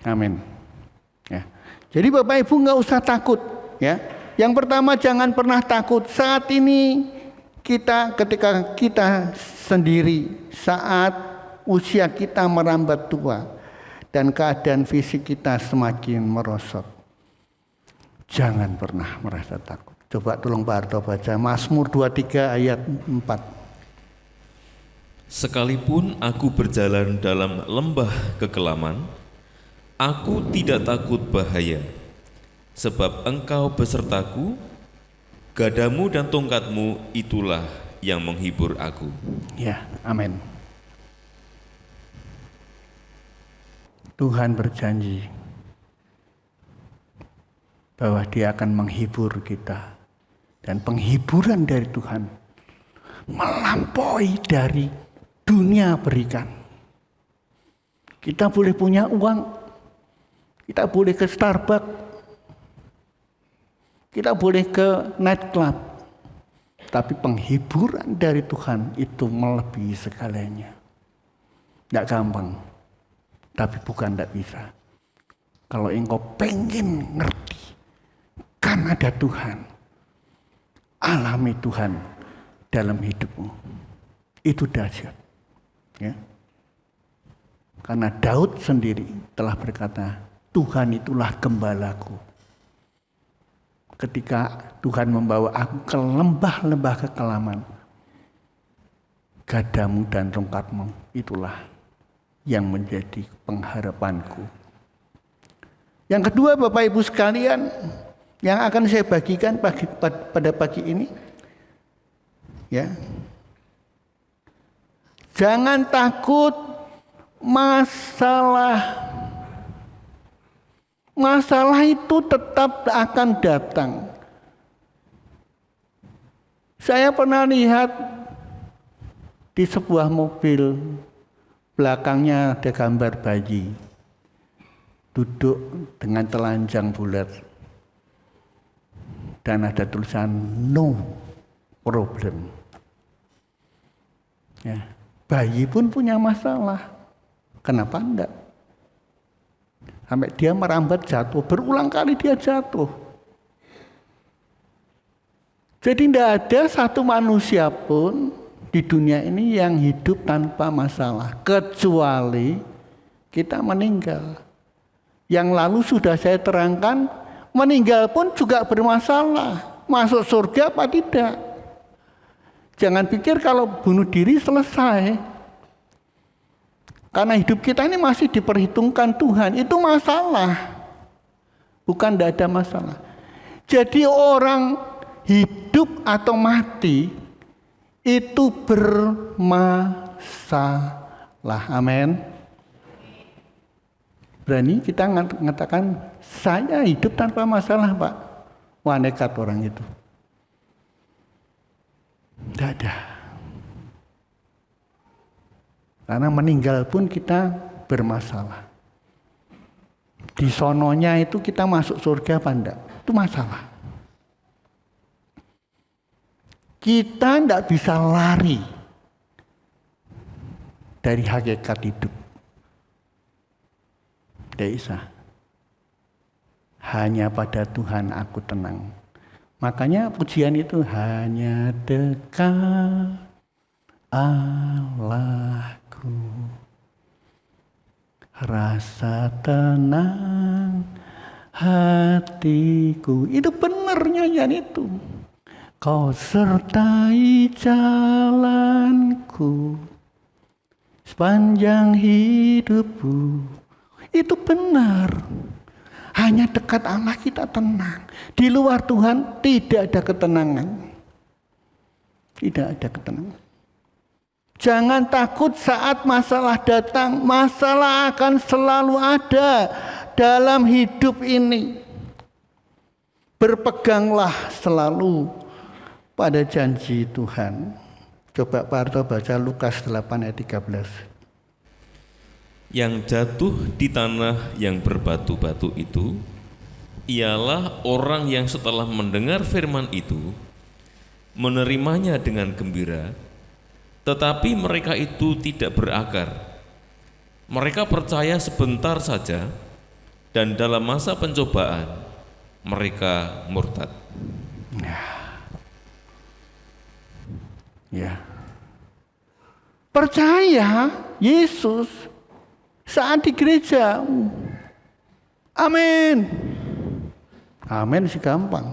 Amin. Ya. Jadi Bapak Ibu nggak usah takut. Ya. Yang pertama jangan pernah takut. Saat ini ketika kita sendiri, saat usia kita merambat tua dan keadaan fisik kita semakin merosot, jangan pernah merasa takut. Coba tolong Pak Harto baca Mazmur 23 ayat 4. Sekalipun aku berjalan dalam lembah kekelaman, aku tidak takut bahaya, sebab Engkau besertaku, gadamu dan tongkatmu itulah yang menghibur aku. Ya, amin. Tuhan berjanji bahwa Dia akan menghibur kita. Dan penghiburan dari Tuhan melampaui dari dunia berikan. Kita boleh punya uang, kita boleh ke Starbucks, kita boleh ke nightclub, tapi penghiburan dari Tuhan itu melebihi segalanya. Tidak gampang, tapi bukan tidak bisa. Kalau engkau pengen ngerti, kan ada Tuhan. Alami Tuhan dalam hidupmu. Itu dahsyat. Ya. Karena Daud sendiri telah berkata, Tuhan itulah gembalaku. Ketika Tuhan membawa aku ke lembah-lembah kekelaman, gadamu dan tongkatmu itulah yang menjadi pengharapanku. Yang kedua Bapak Ibu sekalian, yang akan saya bagikan pada pagi ini, ya, jangan takut masalah. Masalah itu tetap akan datang. Saya pernah lihat di sebuah mobil, belakangnya ada gambar bayi duduk dengan telanjang bulat. Dan ada tulisan no problem. Ya, bayi pun punya masalah. Kenapa enggak? Sampai dia merambat jatuh, berulang kali dia jatuh. Jadi tidak ada satu manusia pun di dunia ini yang hidup tanpa masalah, kecuali kita meninggal. Yang lalu sudah saya terangkan, meninggal pun juga bermasalah. Masuk surga apa tidak? Jangan pikir kalau bunuh diri selesai. Karena hidup kita ini masih diperhitungkan Tuhan. Itu masalah. Bukan tidak ada masalah. Jadi orang hidup atau mati itu bermasalah. Amin. Berani kita mengatakan, saya hidup tanpa masalah Pak. Wah, nekat orang itu. Tidak ada. Karena meninggal pun kita bermasalah. Di sononya itu kita masuk surga apa enggak? Itu masalah. Kita tidak bisa lari dari hakikat hidup. Tidak bisa. Hanya pada Tuhan aku tenang. Makanya pujian itu hanya dekat Allahku. Rasa tenang hatiku. Itu benar nyanyian itu. Kau sertai jalanku sepanjang hidupku. Itu benar. Hanya dekat Allah kita tenang. Di luar Tuhan tidak ada ketenangan. Tidak ada ketenangan. Jangan takut saat masalah datang. Masalah akan selalu ada dalam hidup ini. Berpeganglah selalu pada janji Tuhan. Coba Pak Arto baca Lukas 8 ayat 13. Yang jatuh di tanah yang berbatu-batu itu ialah orang yang setelah mendengar firman itu menerimanya dengan gembira, tetapi mereka itu tidak berakar. Mereka percaya sebentar saja, dan dalam masa pencobaan mereka murtad. Ya. Percaya Yesus saat di gereja. Amin. Amin sih gampang.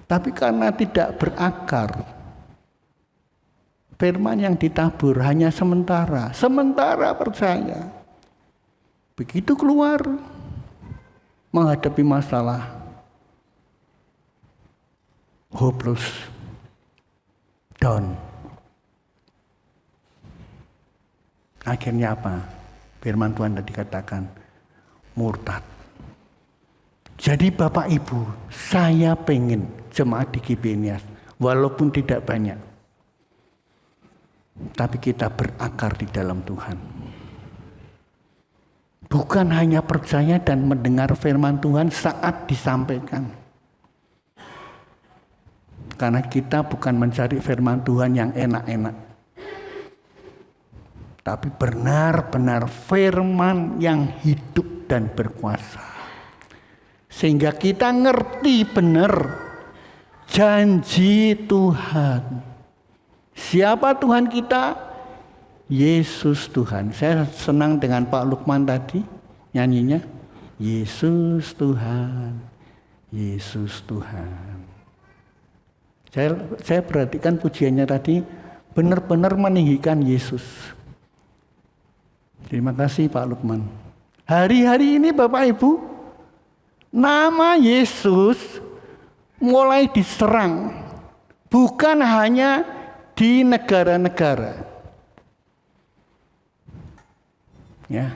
Tapi karena tidak berakar, firman yang ditabur hanya sementara. Sementara percaya. Begitu keluar menghadapi masalah, hopeless, down. Akhirnya apa? Firman Tuhan tadi katakan, murtad. Jadi Bapak Ibu, saya pengen jemaat di Gibenias, walaupun tidak banyak, tapi kita berakar di dalam Tuhan. Bukan hanya percaya dan mendengar firman Tuhan saat disampaikan. Karena kita bukan mencari firman Tuhan yang enak-enak, tapi benar-benar firman yang hidup dan berkuasa. Sehingga kita ngerti benar janji Tuhan. Siapa Tuhan kita? Yesus Tuhan. Saya senang dengan Pak Lukman tadi nyanyinya. Yesus Tuhan, Yesus Tuhan. Saya perhatikan pujiannya tadi benar-benar meninggikan Yesus. Terima kasih Pak Lukman. Hari-hari ini Bapak Ibu, nama Yesus mulai diserang. Bukan hanya di negara-negara. Ya,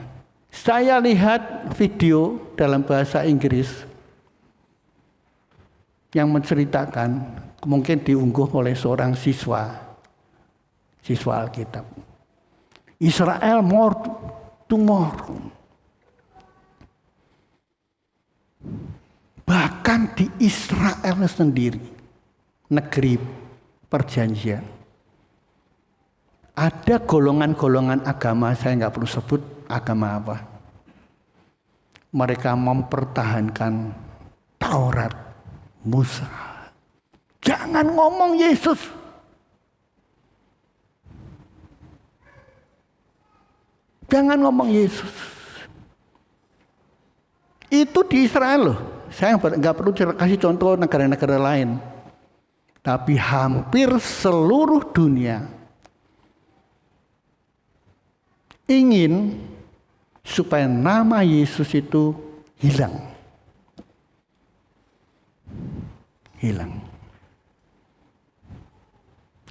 saya lihat video dalam bahasa Inggris yang menceritakan, mungkin diunggah oleh seorang siswa Alkitab. Israel more to more. Bahkan di Israel sendiri, negeri perjanjian, ada golongan-golongan agama, saya nggak perlu sebut agama apa. Mereka mempertahankan Taurat Musa. Jangan ngomong Yesus. Jangan ngomong Yesus. Itu di Israel loh. Saya nggak perlu kasih contoh negara-negara lain. Tapi hampir seluruh dunia ingin supaya nama Yesus itu hilang. Hilang.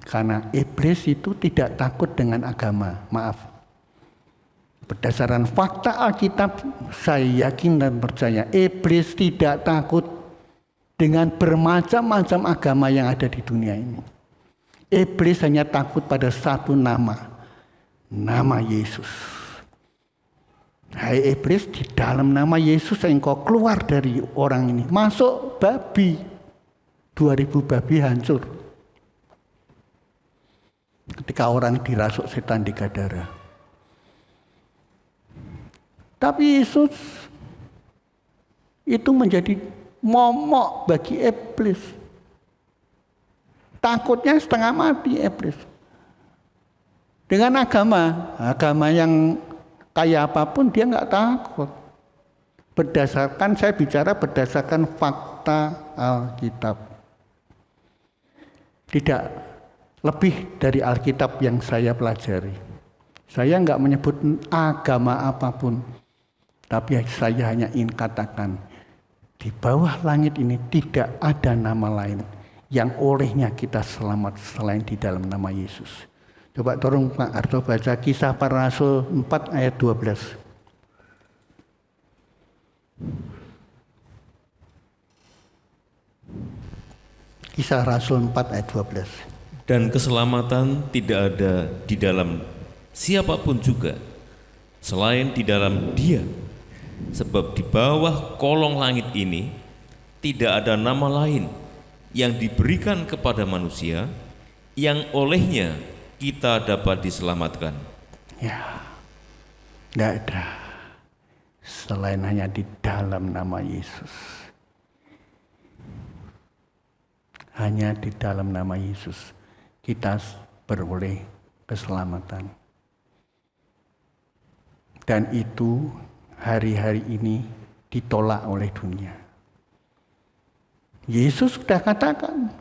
Karena iblis itu tidak takut dengan agama. Maaf. Berdasarkan fakta Alkitab, saya yakin dan percaya iblis tidak takut dengan bermacam-macam agama yang ada di dunia ini. Iblis hanya takut pada satu nama, nama Yesus. Hai iblis, di dalam nama Yesus engkau keluar dari orang ini, masuk babi, 2000 babi hancur. Ketika orang dirasuk setan di Gadara. Tapi Yesus itu menjadi momok bagi iblis. Takutnya setengah mati iblis. Dengan agama yang kayak apapun dia nggak takut. Saya bicara berdasarkan fakta Alkitab. Tidak lebih dari Alkitab yang saya pelajari. Saya nggak menyebut agama apapun. Tapi saya hanya ingin katakan, di bawah langit ini tidak ada nama lain yang olehnya kita selamat selain di dalam nama Yesus. Coba tolong Pak Arto baca Kisah Para Rasul 4 ayat 12. Kisah Rasul 4 ayat 12. Dan keselamatan tidak ada di dalam siapapun juga selain di dalam Dia. Sebab di bawah kolong langit ini tidak ada nama lain yang diberikan kepada manusia yang olehnya kita dapat diselamatkan. Ya, tidak ada selain hanya di dalam nama Yesus. Hanya di dalam nama Yesus kita beroleh keselamatan. Dan itu hari-hari ini ditolak oleh dunia. Yesus sudah katakan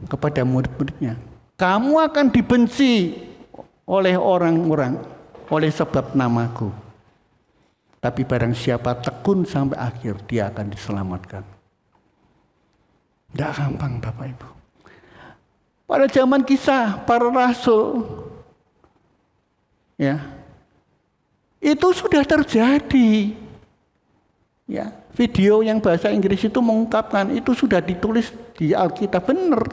kepada murid-muridnya, kamu akan dibenci oleh orang-orang oleh sebab namaku. Tapi barang siapa tekun sampai akhir, dia akan diselamatkan. Tidak gampang Bapak Ibu. Pada zaman kisah para rasul, ya, itu sudah terjadi. Ya, video yang bahasa Inggris itu mengungkapkan itu sudah ditulis di Alkitab benar.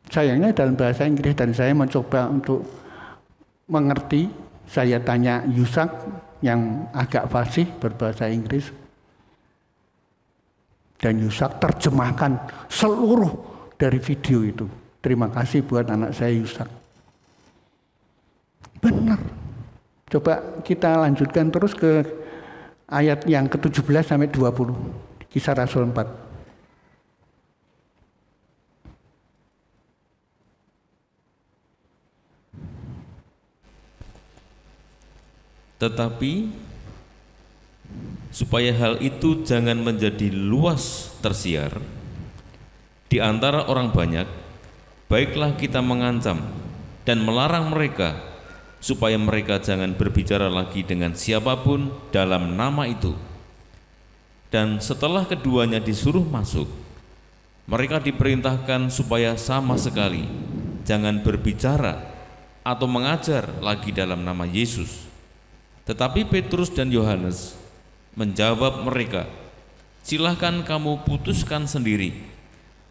Sayangnya dalam bahasa Inggris dan saya mencoba untuk mengerti. Saya tanya Yusak yang agak fasih berbahasa Inggris. Dan Yusak terjemahkan seluruh dari video itu. Terima kasih buat anak saya Yusak. Benar. Coba kita lanjutkan terus ke ayat yang ke-17 sampai 20. Kisah Rasul 4. Tetapi supaya hal itu jangan menjadi luas tersiar di antara orang banyak, baiklah kita mengancam dan melarang mereka supaya mereka jangan berbicara lagi dengan siapapun dalam nama itu. Dan setelah keduanya disuruh masuk, mereka diperintahkan supaya sama sekali jangan berbicara atau mengajar lagi dalam nama Yesus. Tetapi Petrus dan Yohanes menjawab mereka, silahkan kamu putuskan sendiri,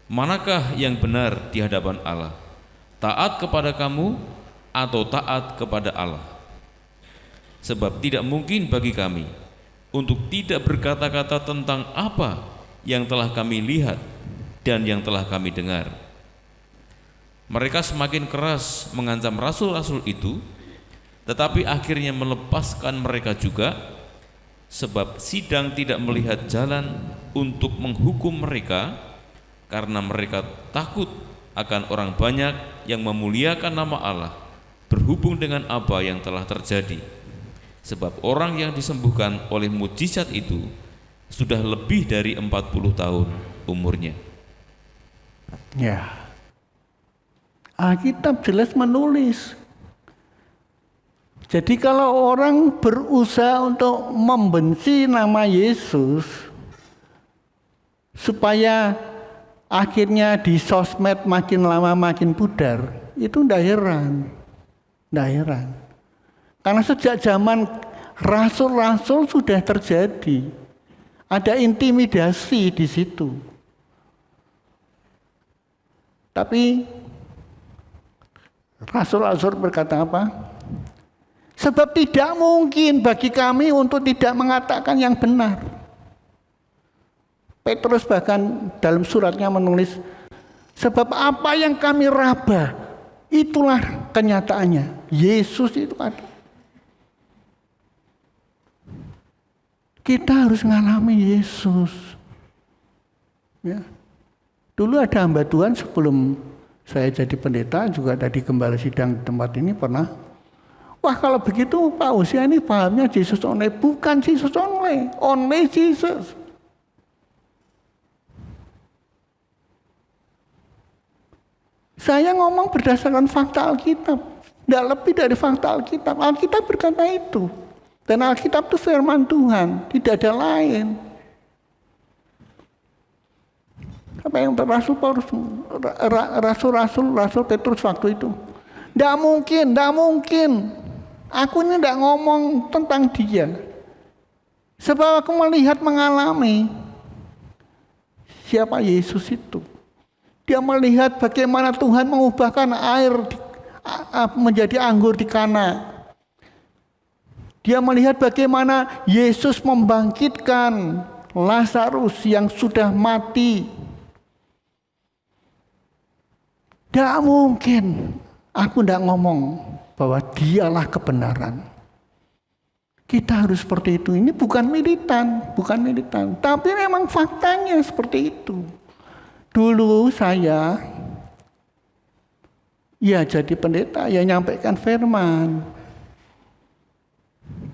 manakah yang benar di hadapan Allah, taat kepada kamu atau taat kepada Allah? Sebab tidak mungkin bagi kami untuk tidak berkata-kata tentang apa yang telah kami lihat dan yang telah kami dengar. Mereka semakin keras mengancam rasul-rasul itu, tetapi akhirnya melepaskan mereka juga, sebab sidang tidak melihat jalan untuk menghukum mereka, karena mereka takut akan orang banyak yang memuliakan nama Allah berhubung dengan apa yang telah terjadi. Sebab orang yang disembuhkan oleh mujizat itu sudah lebih dari 40 tahun umurnya. Ya, Alkitab jelas menulis. Jadi kalau orang berusaha untuk membenci nama Yesus supaya akhirnya di sosmed makin lama makin pudar, itu tidak heran. Tidak heran. Karena sejak zaman rasul-rasul sudah terjadi. Ada intimidasi di situ. Tapi rasul-rasul berkata apa? Sebab tidak mungkin bagi kami untuk tidak mengatakan yang benar. Petrus bahkan dalam suratnya menulis, sebab apa yang kami raba, itulah kenyataannya. Yesus itu ada. Kita harus mengalami Yesus. Ya. Dulu ada hamba Tuhan sebelum saya jadi pendeta, juga ada di gembala sidang di tempat ini pernah. Wah, kalau begitu Pak Usia ini pahamnya Jesus only. Bukan Jesus only, only Jesus. Saya ngomong berdasarkan fakta Alkitab, tidak lebih dari fakta Alkitab. Alkitab berkata itu. Dan Alkitab itu firman Tuhan, tidak ada lain. Apa yang Rasul Petrus waktu itu? Tidak mungkin. Aku ini tidak ngomong tentang dia. Sebab aku melihat mengalami. siapa Yesus itu. Dia melihat bagaimana Tuhan mengubahkan air menjadi anggur di Kana. Dia melihat bagaimana Yesus membangkitkan Lazarus yang sudah mati. Tidak mungkin aku tidak ngomong bahwa dialah kebenaran. Kita harus seperti itu. Ini bukan militan. Tapi memang faktanya seperti itu. Dulu saya jadi pendeta, nyampaikan firman.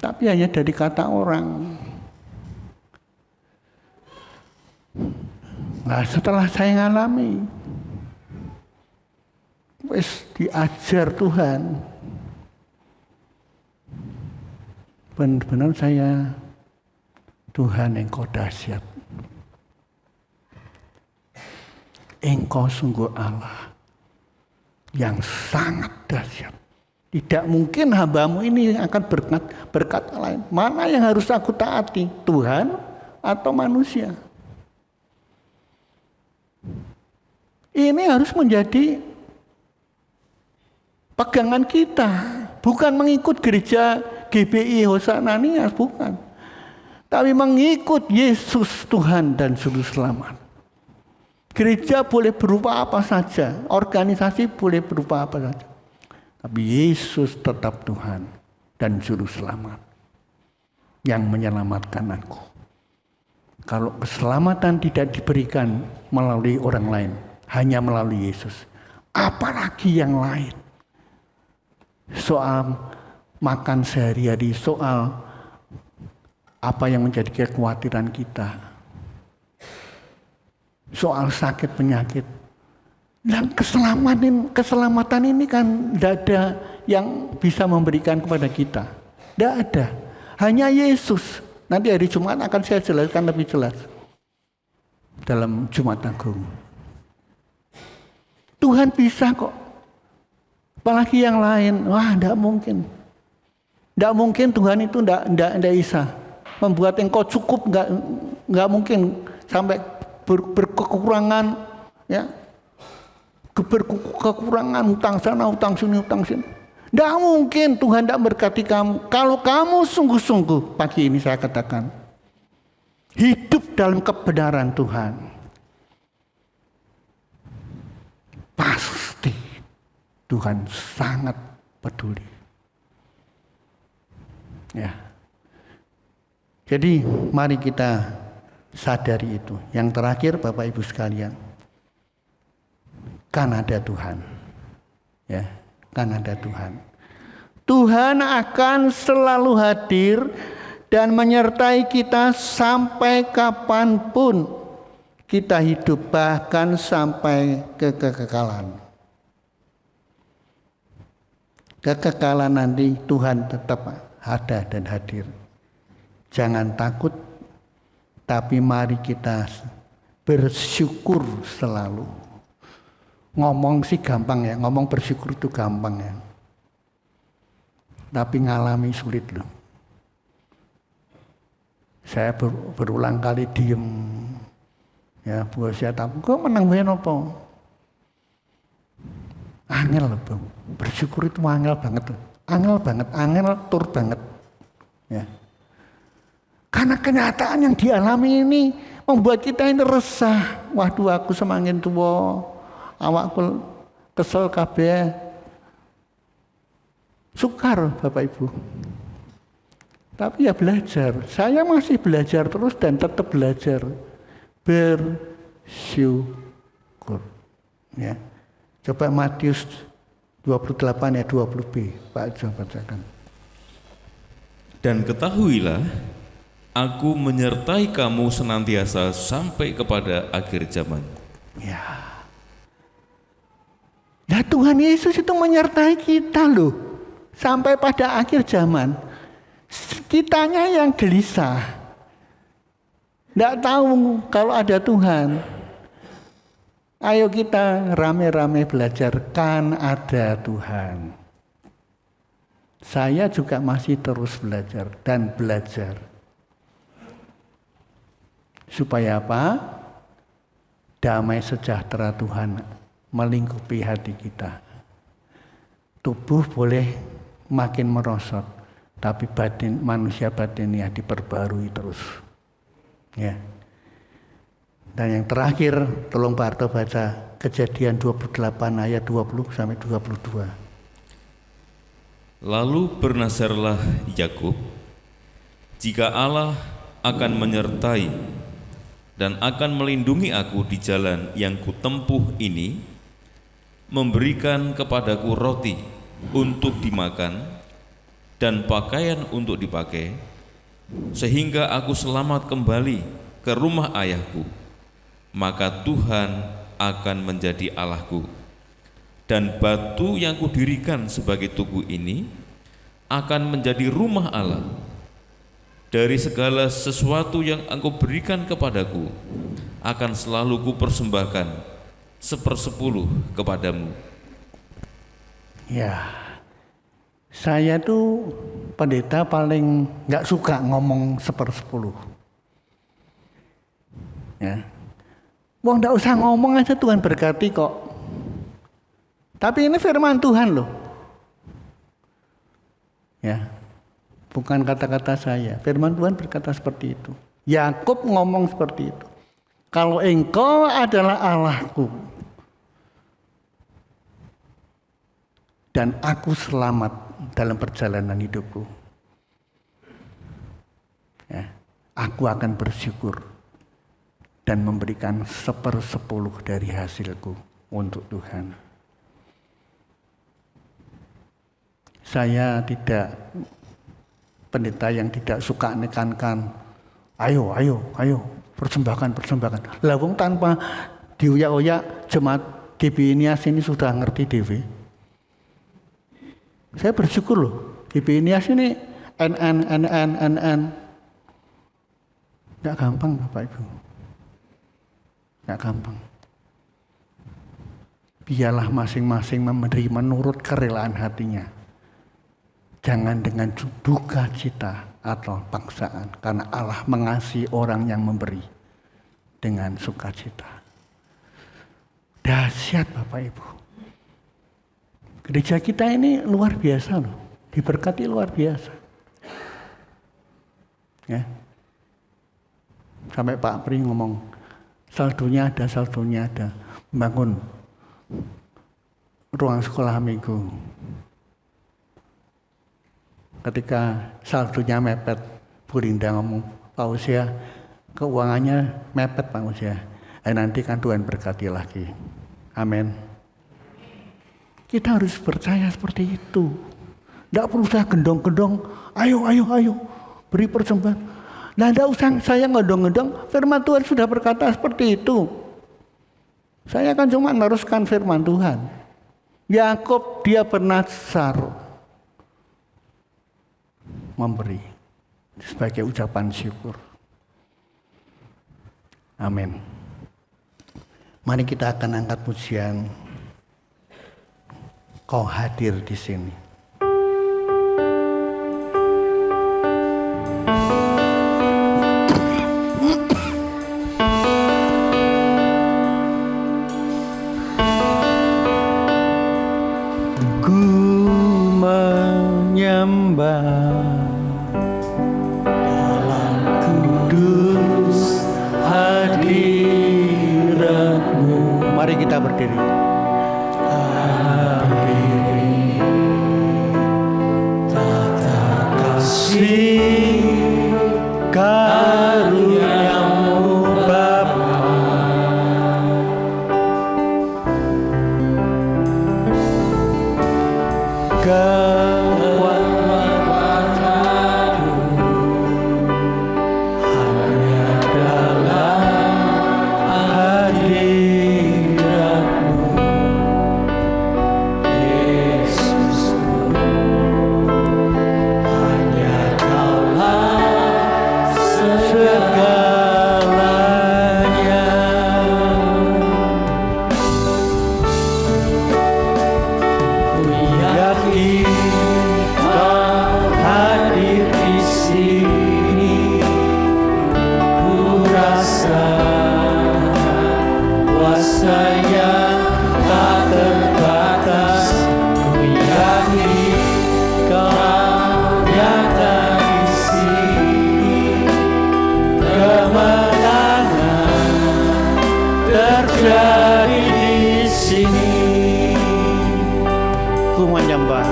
Tapi hanya dari kata orang. Nah, setelah saya ngalami, diajar Tuhan. Benar-benar saya, Tuhan Engkau dahsyat. Engkau sungguh Allah yang sangat dahsyat. Tidak mungkin hamba-Mu ini akan berkat lain. Mana yang harus aku taati? Tuhan atau manusia? Ini harus menjadi pegangan kita. Bukan mengikut gereja GBI Hosananias, bukan. Tapi mengikut Yesus Tuhan dan Juru Selamat. Gereja boleh berupa apa saja, organisasi boleh berupa apa saja. Tapi Yesus tetap Tuhan dan Juru Selamat yang menyelamatkan aku. Kalau keselamatan tidak diberikan melalui orang lain, hanya melalui Yesus, apalagi yang lain. Soal makan sehari-hari, soal apa yang menjadi kekhawatiran kita, soal sakit penyakit, dan keselamatan ini kan tidak ada yang bisa memberikan kepada kita, tidak ada, hanya Yesus. Nanti hari Jumat akan saya jelaskan lebih jelas dalam Jumat Agung. Tuhan bisa kok. Apalagi yang lain, tidak mungkin. Tidak mungkin Tuhan itu tidak bisa membuat engkau cukup, nggak mungkin sampai berkekurangan, ya, berkekurangan utang sana, utang sini. Tidak mungkin Tuhan tidak berkati kamu. Kalau kamu sungguh-sungguh, pagi ini saya katakan, hidup dalam kebenaran Tuhan, pasti Tuhan sangat peduli. Ya. Jadi mari kita sadari itu. Yang terakhir Bapak Ibu sekalian, kan ada Tuhan. Ya, kan ada Tuhan. Tuhan akan selalu hadir dan menyertai kita sampai kapanpun kita hidup, bahkan sampai kekekalan. Kekekalan nanti Tuhan tetap ada dan hadir. Jangan takut, tapi mari kita bersyukur selalu. Ngomong sih gampang ya, ngomong bersyukur itu gampang ya. Tapi ngalami sulit loh. Saya berulang kali diem. Ya, buat saya tahu, kok menang bayan apa? Angel loh, bersyukur itu angel banget loh. Angel tur banget. Ya. Karena kenyataan yang dialami ini membuat kita ini resah. Waduh, aku semakin tua, awakku kesel kabeh. Sukar Bapak Ibu. Tapi ya belajar. Saya masih belajar terus dan tetap belajar. Bersyukur. Ya. Coba Matius 28 ayat 20b, Pak Jo bacakan. Dan ketahuilah, aku menyertai kamu senantiasa sampai kepada akhir zaman. Ya. Nah, Tuhan Yesus itu menyertai kita loh, sampai pada akhir zaman. Kitanya yang gelisah, tidak tahu kalau ada Tuhan. Ayo kita rame-rame belajar, kan ada Tuhan. Saya juga masih terus belajar dan belajar. Supaya apa? damai sejahtera Tuhan melingkupi hati kita. Tubuh boleh makin merosot, tapi manusia batinnya diperbarui terus. Ya. Dan yang terakhir, tolong Pak Arto baca Kejadian 28 ayat 20 sampai 22. Lalu bernazarlah Yakub, jika Allah akan menyertai dan akan melindungi aku di jalan yang kutempuh ini, memberikan kepadaku roti untuk dimakan dan pakaian untuk dipakai, sehingga aku selamat kembali ke rumah ayahku, maka Tuhan akan menjadi Allahku, dan batu yang kudirikan sebagai tugu ini akan menjadi rumah Allah. Dari segala sesuatu yang Engkau berikan kepadaku akan selalu kupersembahkan 1/10 kepadamu. Ya, saya tuh pendeta paling nggak suka ngomong 1/10. Ya, wong nggak usah ngomong aja, Tuhan berkati kok. Tapi ini firman Tuhan loh. Ya, bukan kata-kata saya. Firman Tuhan berkata seperti itu. Yakub ngomong seperti itu. Kalau engkau adalah Allahku dan aku selamat dalam perjalanan hidupku, ya, aku akan bersyukur dan memberikan 1/10 dari hasilku untuk Tuhan. Saya tidak pendeta yang tidak suka nekankan, ayo, persembahkan. Lah wong tanpa dioyak-oyak jemaat GBI Nias ini sudah ngerti dewe. Saya bersyukur loh, GBI Nias ini NN. Gak gampang Bapak Ibu. Gak gampang. Biarlah masing-masing memberi menurut kerelaan hatinya. Jangan dengan duka cita atau paksaan, karena Allah mengasihi orang yang memberi dengan sukacita. Dahsyat Bapak Ibu. Gereja kita ini luar biasa loh, diberkati luar biasa. Ya. Sampai Pak Pri ngomong, saldonya ada, bangun ruang sekolah minggu. Ketika saldonya mepet, Bu Linda ngomong, Pak Usia, keuangannya mepet Pak Usia. Nanti kan Tuhan berkati lagi. Amin. Kita harus percaya seperti itu. Tidak perlu saya gendong-gendong, ayo, beri persembahan. Nah, tidak usah saya ngedong-ngedong, firman Tuhan sudah berkata seperti itu. Saya kan cuma meneruskan firman Tuhan. Yakub dia bernazar memberi sebagai ucapan syukur. Amin. Mari kita akan angkat pujian Kau hadir di sini. Ku menyembah Mari kita berdiri. Hampiri tata kasih karuniamu Bapa, kekuatanmu hanya dalam hadir. terjadi di sini. Ku menyembah.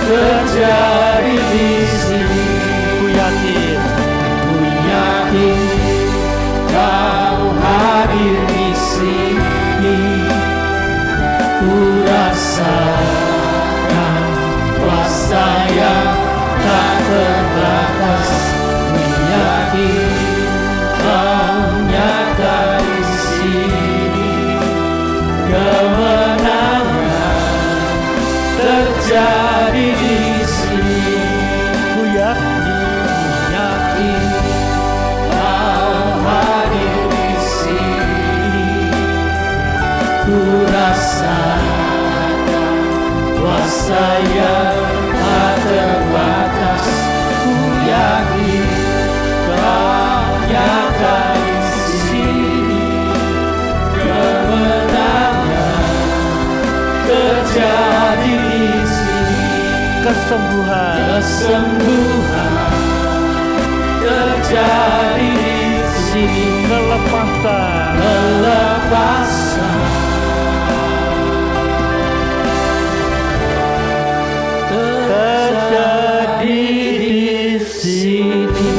Terjadi di sini, ku yakin Kau hadir di sini. Ku rasakan kuasa yang tak terbatas. Ku yakin Kau nyata di sini. Kemenangan terjadi di sini. Ku yakin Kau hadir di sini. Ku rasakan kuasa yang tak terbatas. Ku yakin Kau nyata di sini. Kemenangan terjadi di sini. Kesembuhan terjadi di sini. Kelepasan terjadi di sini.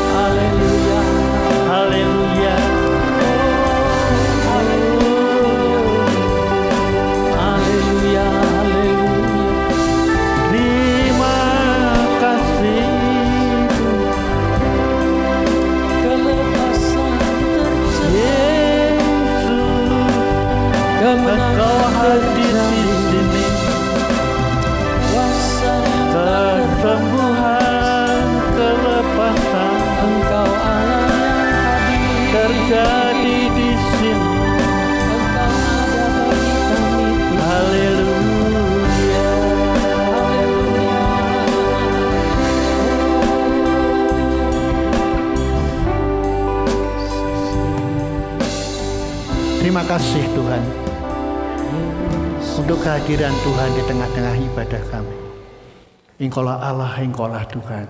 Haleluya, haleluya, haleluya, haleluya. Terima kasih. Kelepasan terjadi. Yesus, Engkau hadir di sini. Kesembuhan, kelepasan, Engkau Allah yang hadir terjadi di sini. Engkau ada bagi kami. Haleluya, haleluya. Terima kasih Tuhan untuk kehadiran Tuhan di tengah-tengah ibadah kami. Engkaulah Allah, Engkaulah Tuhan.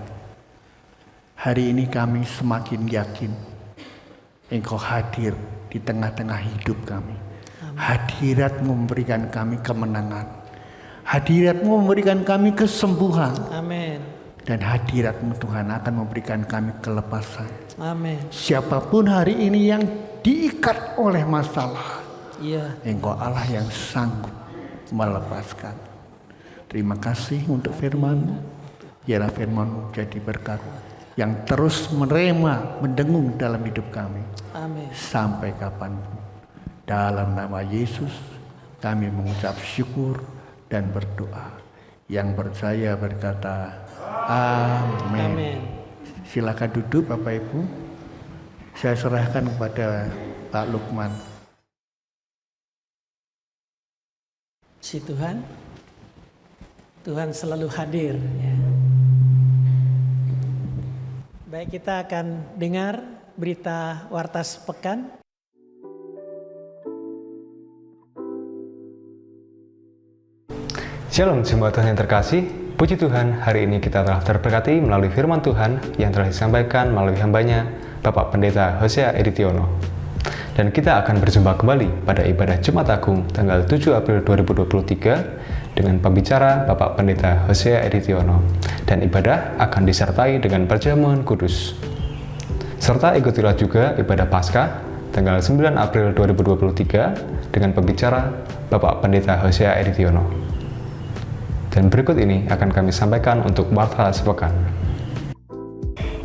Hari ini kami semakin yakin Engkau hadir di tengah-tengah hidup kami. Hadirat-Mu memberikan kami kemenangan. Hadirat-Mu memberikan kami kesembuhan. Amin. Dan hadirat-Mu Tuhan akan memberikan kami kelepasan. Amin. Siapapun hari ini yang diikat oleh masalah, Iya. Engkau Allah yang sanggup melepaskan. Terima kasih untuk firman-Mu. Biarlah firman-Mu jadi berkat yang terus merema, mendengung dalam hidup kami. Amin. Sampai kapanpun. Dalam nama Yesus kami mengucap syukur dan berdoa. Yang percaya berkata, amin. Amin. Silakan duduk Bapak Ibu. Saya serahkan kepada Pak Lukman. Si Tuhan, Tuhan selalu hadir. Ya. Baik, kita akan dengar berita warta sepekan. Shalom jemaat Tuhan yang terkasih, puji Tuhan hari ini kita telah terberkati melalui firman Tuhan yang telah disampaikan melalui hambanya Bapak Pendeta Hosea Editiono. Dan kita akan berjumpa kembali pada ibadah Jumat Agung tanggal 7 April 2023 dengan pembicara Bapak Pendeta Hosea Editiono. Dan ibadah akan disertai dengan perjamuan kudus. Serta ikutilah juga ibadah Paskah tanggal 9 April 2023 dengan pembicara Bapak Pendeta Hosea Editiono. Dan berikut ini akan kami sampaikan untuk warta sepekan.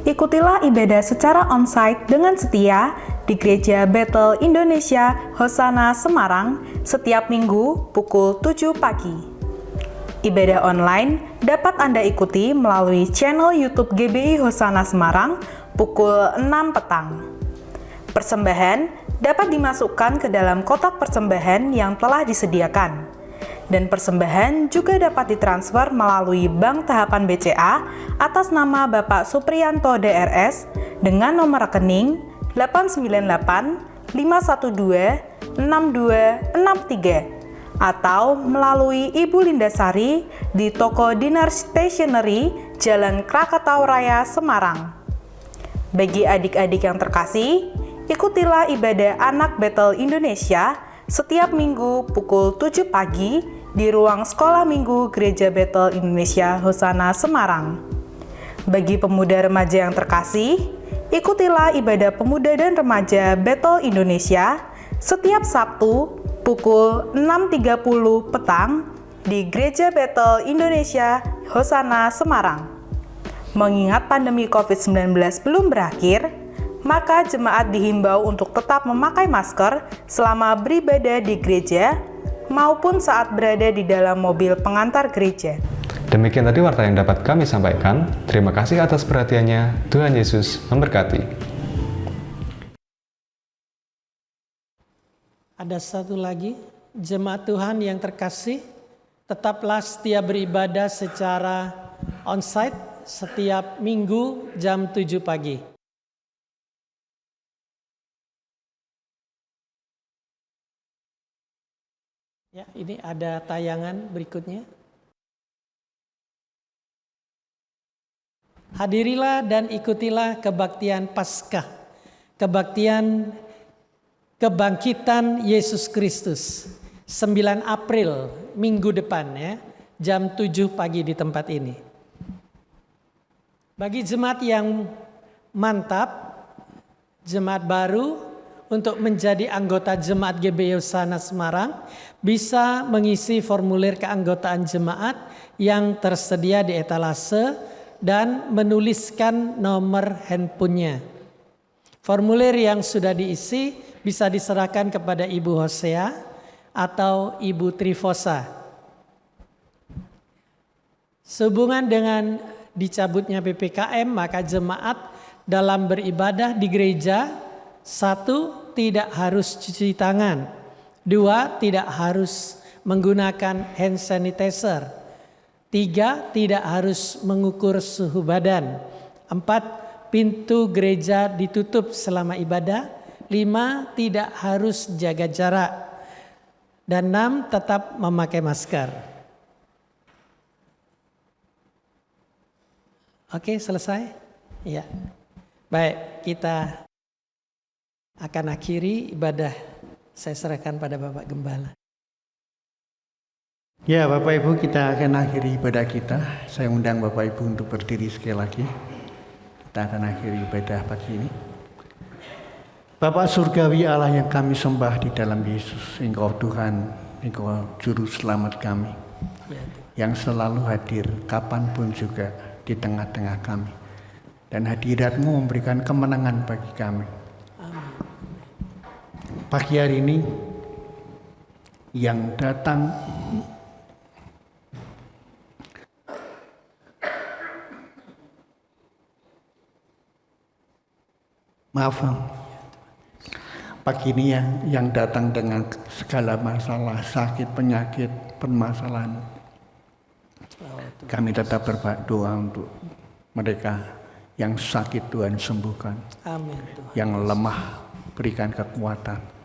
Ikutilah ibadah secara onsite dengan setia di Gereja Bethel Indonesia Hosana Semarang setiap minggu pukul 7 pagi. Ibadah online dapat Anda ikuti melalui channel YouTube GBI Hosana Semarang pukul 6 petang. Persembahan dapat dimasukkan ke dalam kotak persembahan yang telah disediakan. Dan persembahan juga dapat ditransfer melalui Bank Tahapan BCA atas nama Bapak Supriyanto DRS dengan nomor rekening 898 512 6263 atau melalui Ibu Lindasari di Toko Dinar Stationery, Jalan Krakatau Raya, Semarang. Bagi adik-adik yang terkasih, ikutilah ibadah anak Bethel Indonesia setiap minggu pukul 7 pagi di ruang sekolah minggu Gereja Bethel Indonesia Hosana Semarang. Bagi pemuda remaja yang terkasih, ikutilah ibadah pemuda dan remaja Bethel Indonesia setiap Sabtu pukul 6.30 petang di Gereja Bethel Indonesia Hosana Semarang. Mengingat pandemi COVID-19 belum berakhir, maka jemaat dihimbau untuk tetap memakai masker selama beribadah di gereja maupun saat berada di dalam mobil pengantar gereja. Demikian tadi warta yang dapat kami sampaikan. Terima kasih atas perhatiannya. Tuhan Yesus memberkati. Ada satu lagi, jemaat Tuhan yang terkasih, tetaplah setia beribadah secara onsite setiap minggu jam 7 pagi. Ya, ini ada tayangan berikutnya. Hadirilah dan ikutilah kebaktian Paskah, kebaktian kebangkitan Yesus Kristus, 9 April minggu depan ya, jam 7 pagi di tempat ini. Bagi jemaat yang mantap, jemaat baru untuk menjadi anggota jemaat GBI Hosana Semarang bisa mengisi formulir keanggotaan jemaat yang tersedia di etalase dan menuliskan nomor handphonenya. Formulir yang sudah diisi bisa diserahkan kepada Ibu Hosea atau Ibu Trifosa. Sehubungan dengan dicabutnya PPKM, maka jemaat dalam beribadah di gereja, 1, tidak harus cuci tangan. 2, tidak harus menggunakan hand sanitizer. 3, tidak harus mengukur suhu badan. 4, pintu gereja ditutup selama ibadah. 5, tidak harus jaga jarak. Dan 6, tetap memakai masker. Oke, selesai? Ya. Baik, kita akan akhiri ibadah. Saya serahkan pada Bapak Gembala. Ya, Bapak Ibu, kita akan akhiri ibadah kita. Saya undang Bapak Ibu untuk berdiri sekali lagi. Kita akan akhiri ibadah pagi ini. Bapak Surgawi Allah yang kami sembah di dalam Yesus, Engkau Tuhan, Engkau Juru Selamat kami, yang selalu hadir kapanpun juga di tengah-tengah kami. Dan hadirat-Mu memberikan kemenangan bagi kami. Pagi hari ini yang datang pagi ini yang datang dengan segala masalah, sakit, penyakit, permasalahan, kami tetap berdoa untuk mereka yang sakit, Tuhan sembuhkan. Amin, Tuhan. Yang lemah berikan kekuatan.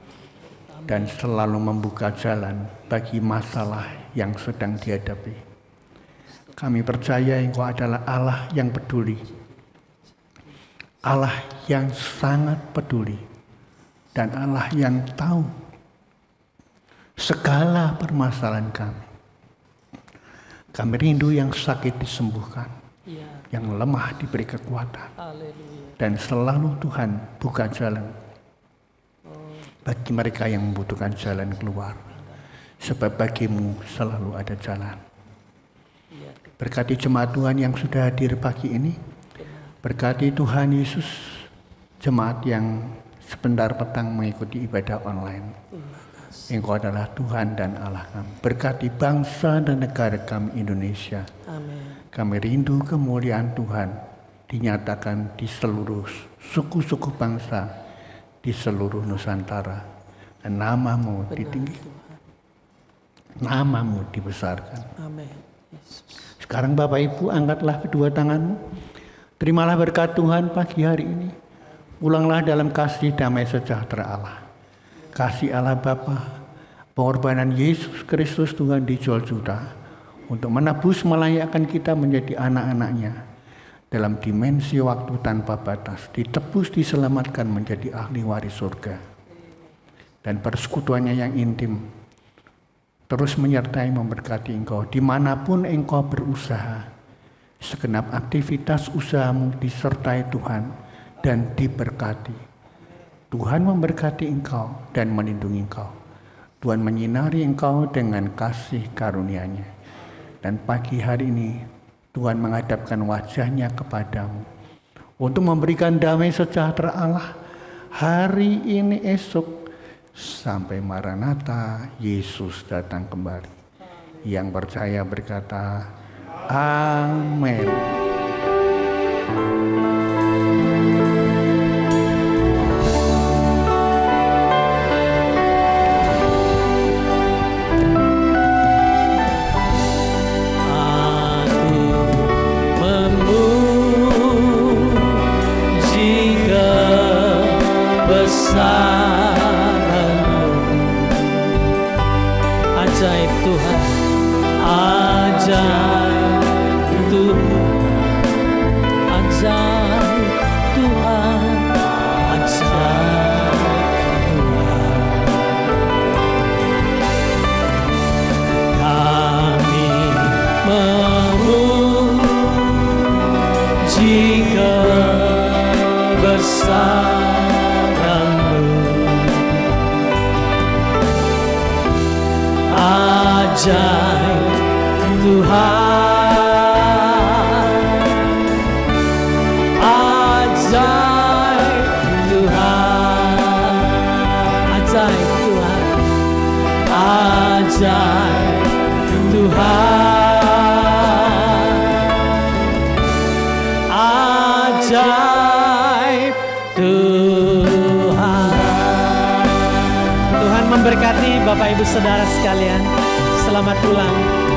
dan selalu membuka jalan bagi masalah yang sedang dihadapi. Kami percaya Engkau adalah Allah yang peduli, Allah yang sangat peduli, dan Allah yang tahu segala permasalahan kami. Kami rindu yang sakit disembuhkan, yang lemah diberi kekuatan, dan selalu Tuhan buka jalan bagi mereka yang membutuhkan jalan keluar, sebab bagimu selalu ada jalan. Berkati jemaat Tuhan yang sudah hadir pagi ini, berkati Tuhan Yesus jemaat yang sebentar petang mengikuti ibadah online. Engkau adalah Tuhan dan Allah kami. Berkati bangsa dan negara kami Indonesia. Amin. Kami rindu kemuliaan Tuhan dinyatakan di seluruh suku-suku bangsa, di seluruh Nusantara, dan namamu ditinggikan, namamu dibesarkan. Amin. Sekarang Bapak Ibu, angkatlah kedua tanganmu, terimalah berkat Tuhan pagi hari ini. Pulanglah dalam kasih damai sejahtera Allah, kasih Allah Bapa, pengorbanan Yesus Kristus Tuhan dijual juta untuk menebus melayakkan kita menjadi anak-anaknya dalam dimensi waktu tanpa batas, ditebus, diselamatkan menjadi ahli waris surga. Dan persekutuannya yang intim terus menyertai memberkati engkau dimanapun engkau berusaha. Segenap aktivitas usahamu disertai Tuhan dan diberkati. Tuhan memberkati engkau dan melindungi engkau. Tuhan menyinari engkau dengan kasih karunia-Nya. Dan pagi hari ini Tuhan menghadapkan wajah-Nya kepadamu untuk memberikan damai sejahtera Allah hari ini, esok, sampai Maranatha, Yesus datang kembali. Yang percaya berkata, amin. Ajaib Tuhan, ajaib Tuhan, ajaib Tuhan, ajaib Tuhan. Kami memuji kebesaran-Mu. Ajaib Tuhan, ajaib Tuhan, ajaib Tuhan, ajaib Tuhan, ajaib Tuhan. Tuhan memberkati Bapak Ibu Saudara sekalian. Selamat pulang.